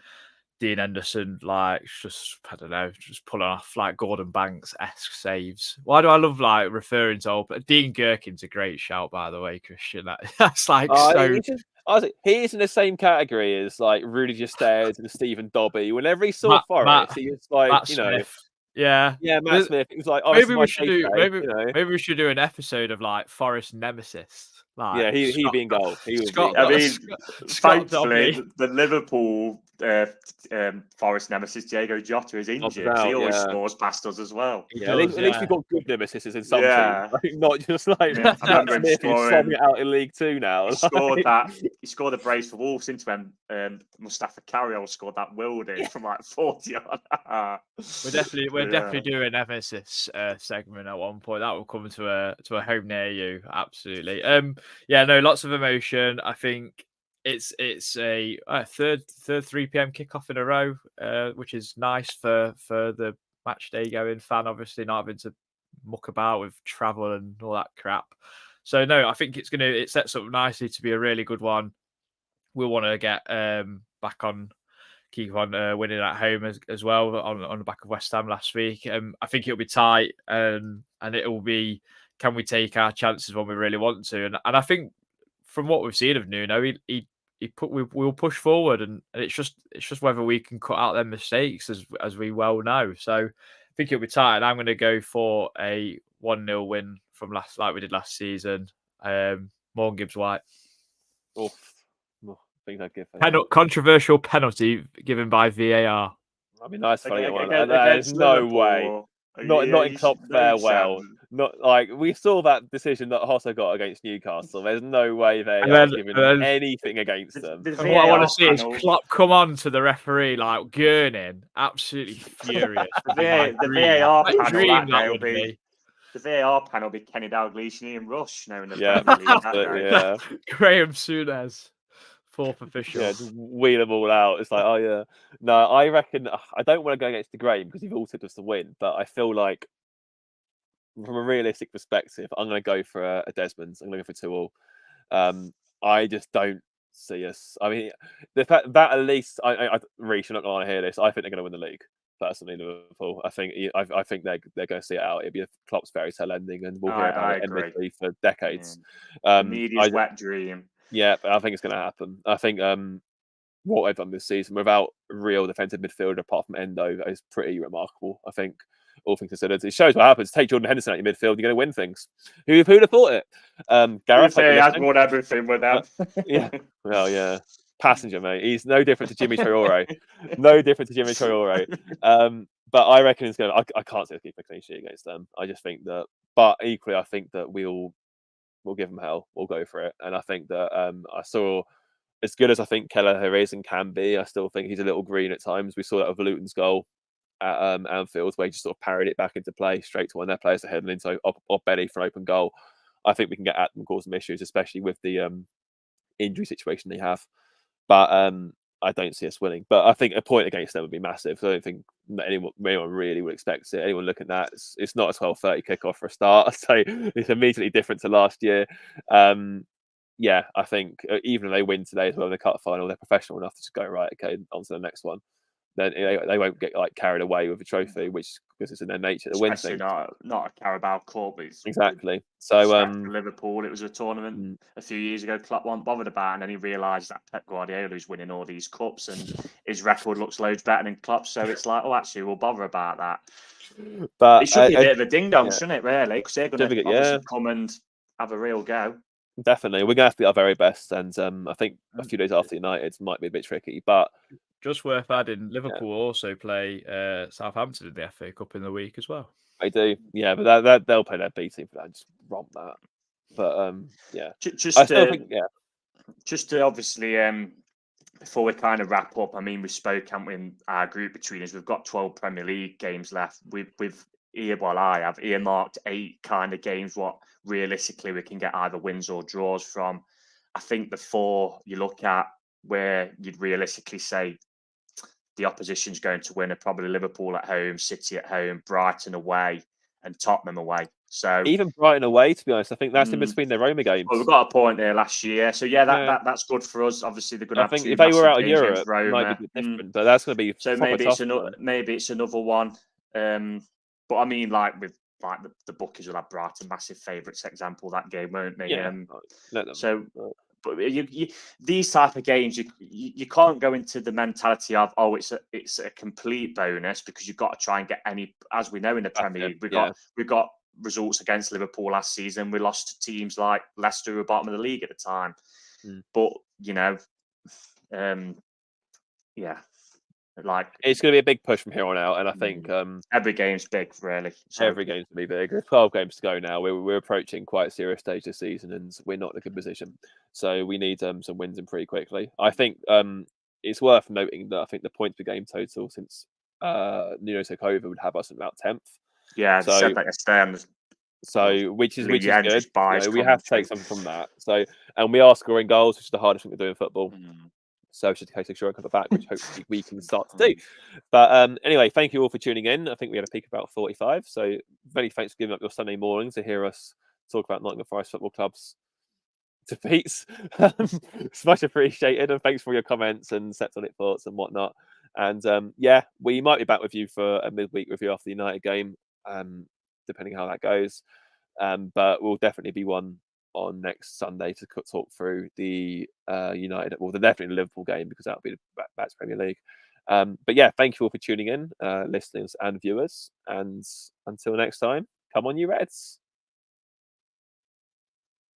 Dean Henderson, like, just, I don't know, just pulling off like Gordon Banks-esque saves. Why do I love like referring to old? Dean Gherkin's a great shout, by the way, Christian. That's like so. He's in the same category as like Rudiger Stairs and Stephen Dobby. Whenever he saw Forest, he was like, Matt Smith. Yeah, Matt Smith. It was like, oh, maybe we my should do KK, maybe we should do an episode of like Forest nemesis. Like, yeah, he'd be in goal. He would Scott, be in goal. I mean, Scott thankfully, Dobby. the Liverpool Forest nemesis, Diego Jota, is injured. out, He always yeah. scores past us as well. Yeah, at least we've got good nemesis in some Yeah. teams, like, not just like Yeah, I remember Matt him Smith who's scoring. sobbing it out in League Two now. He scored that. He scored a brace for Wolves into when Mustafa Carriol scored that Wildy from like 40 on. We're definitely doing Nemesis segment at one point. That will come to a home near you. Absolutely. Yeah, no, lots of emotion. I think it's a third 3 p.m. kickoff in a row, which is nice for the match day going fan. Obviously, not having to muck about with travel and all that crap. So no, I think it sets up nicely to be a really good one. We'll want to get back on. Keep on winning at home as well on the back of West Ham last week. I think it'll be tight, and it will be, can we take our chances when we really want to? And I think from what we've seen of Nuno, we'll push forward, and it's just whether we can cut out them mistakes as we well know. So I think it'll be tight, and I'm going to go for a 1-0 win from like we did last season. Morgan Gibbs-White. Oof. I'd give Controversial penalty given by VAR. That'd be nice if I get one. Against There's no Liverpool. way. Not in Klopp's farewell. Not like we saw that decision that Hossa got against Newcastle. There's no way they are giving anything against them. And what I want to see is Klopp come on to the referee like gurning, absolutely furious. The VAR panel will be. The VAR panel will be Kenny Dalglish and Ian Rush now in the Premier League. Yeah. Graham Souness. Fourth official. Yeah, just wheel them all out. It's like, oh yeah. No, I reckon I don't want to go against the grain because you've all tipped us to win, but I feel like from a realistic perspective, I'm going to go for a Desmond's. I'm going to go for 2-2. I just don't see us. I mean, the fact that at least, Reece, you're not going to hear this. I think they're going to win the league. Personally, Liverpool. I think they're going to see it out. It'll be a Klopp's fairy tale ending, and we'll hear about it endlessly for decades. Media's wet dream. Yeah, but I think it's going to happen. I think what they've done this season without a real defensive midfielder apart from Endo is pretty remarkable. I think, all things considered, it shows what happens. Take Jordan Henderson out your midfield, you're going to win things. Who'd have thought it? Gareth has won everything with them. Yeah, well, yeah. Passenger, mate. He's no different to Jimmy Traore. No different to Jimmy Traore. But I reckon it's going to. I can't see us keep a clean sheet against them. I just think that. But equally, I think that we'll give them hell. We'll go for it. And I think that I saw as good as I think Kelleher is and can be, I still think he's a little green at times. We saw that with Luton's goal at Anfield, where he just sort of parried it back into play straight to one of their players ahead and into off belly for an open goal. I think we can get at them, cause some issues, especially with the injury situation they have. But I don't see us winning. But I think a point against them would be massive. So I don't think anyone really would expect it. Anyone looking at that, it's not a 12:30 kickoff for a start. So it's immediately different to last year. Yeah, I think even if they win today as well in the cup final, they're professional enough to just go, right, okay, on to the next one. Then they won't get like carried away with a trophy, which because it's in their nature to win Especially things. not a Carabao Cup. It's Exactly. So for Liverpool, it was a tournament a few years ago. Klopp wasn't bothered about, and then he realised that Pep Guardiola is winning all these cups, and his record looks loads better than Klopp. So it's like, oh, actually, we'll bother about that. but It should be a bit of a ding dong, yeah. shouldn't it? Really, because they're going to Certificate, obviously yeah. come and have a real go. Definitely, we're gonna have to be our very best, and I think a few days after United might be a bit tricky. But Just worth adding, Liverpool also play Southampton in the FA Cup in the week as well. they do, yeah. But that they'll play their B team for that and just romp that. But yeah, Just I still think, yeah. Just to obviously, before we kind of wrap up, I mean, we spoke, haven't we, in our group between us. We've got 12 Premier League games left. I have earmarked 8 kind of games what realistically we can get either wins or draws from. I think the 4 you look at where you'd realistically say the opposition's going to win are probably Liverpool at home, City at home, Brighton away, and Tottenham away. So Even Brighton away, to be honest, I think that's in between their Roma games. well, we've got a point there last year, so yeah, that's good for us. Obviously, they're going to I have think 2 if they were massive out of games against Europe, it Roma. might be a bit different. But that's going to be So proper tough. maybe it's another one. But I mean, like with the bookies will have Brighton massive favourites. Example that game, won't they? Yeah. So, but these type of games, you can't go into the mentality of it's a complete bonus, because you've got to try and get any. As we know in the Premier League, we've got results against Liverpool last season. We lost to teams like Leicester, who were bottom of the league at the time. But yeah. Like it's going to be a big push from here on out, and I think every game's big, really. So every game's going to be big. There's 12 games to go now. We're approaching quite a serious stage this season, and we're not in a good position. So we need some wins in pretty quickly. I think it's worth noting that I think the points per game total since Nuno took over would have us at about 10th. Yeah, so said that yesterday. So which is good. We have to take something from that. So and we are scoring goals, which is the hardest thing to do in football. So it's just a case of sure I come back, which hopefully we can start to do. But anyway, thank you all for tuning in. I think we had a peak about 45. So many thanks for giving up your Sunday morning to hear us talk about Nottingham Forest Football Club's defeats. It's much appreciated. And thanks for your comments and sets on it thoughts and whatnot. And yeah, we might be back with you for a midweek review after the United game, depending how that goes. But we'll definitely be one on next Sunday to talk through the United, well, definitely the Liverpool game, because that'll be the back to Premier League. But yeah, thank you all for tuning in, listeners and viewers. And until next time, come on, you Reds.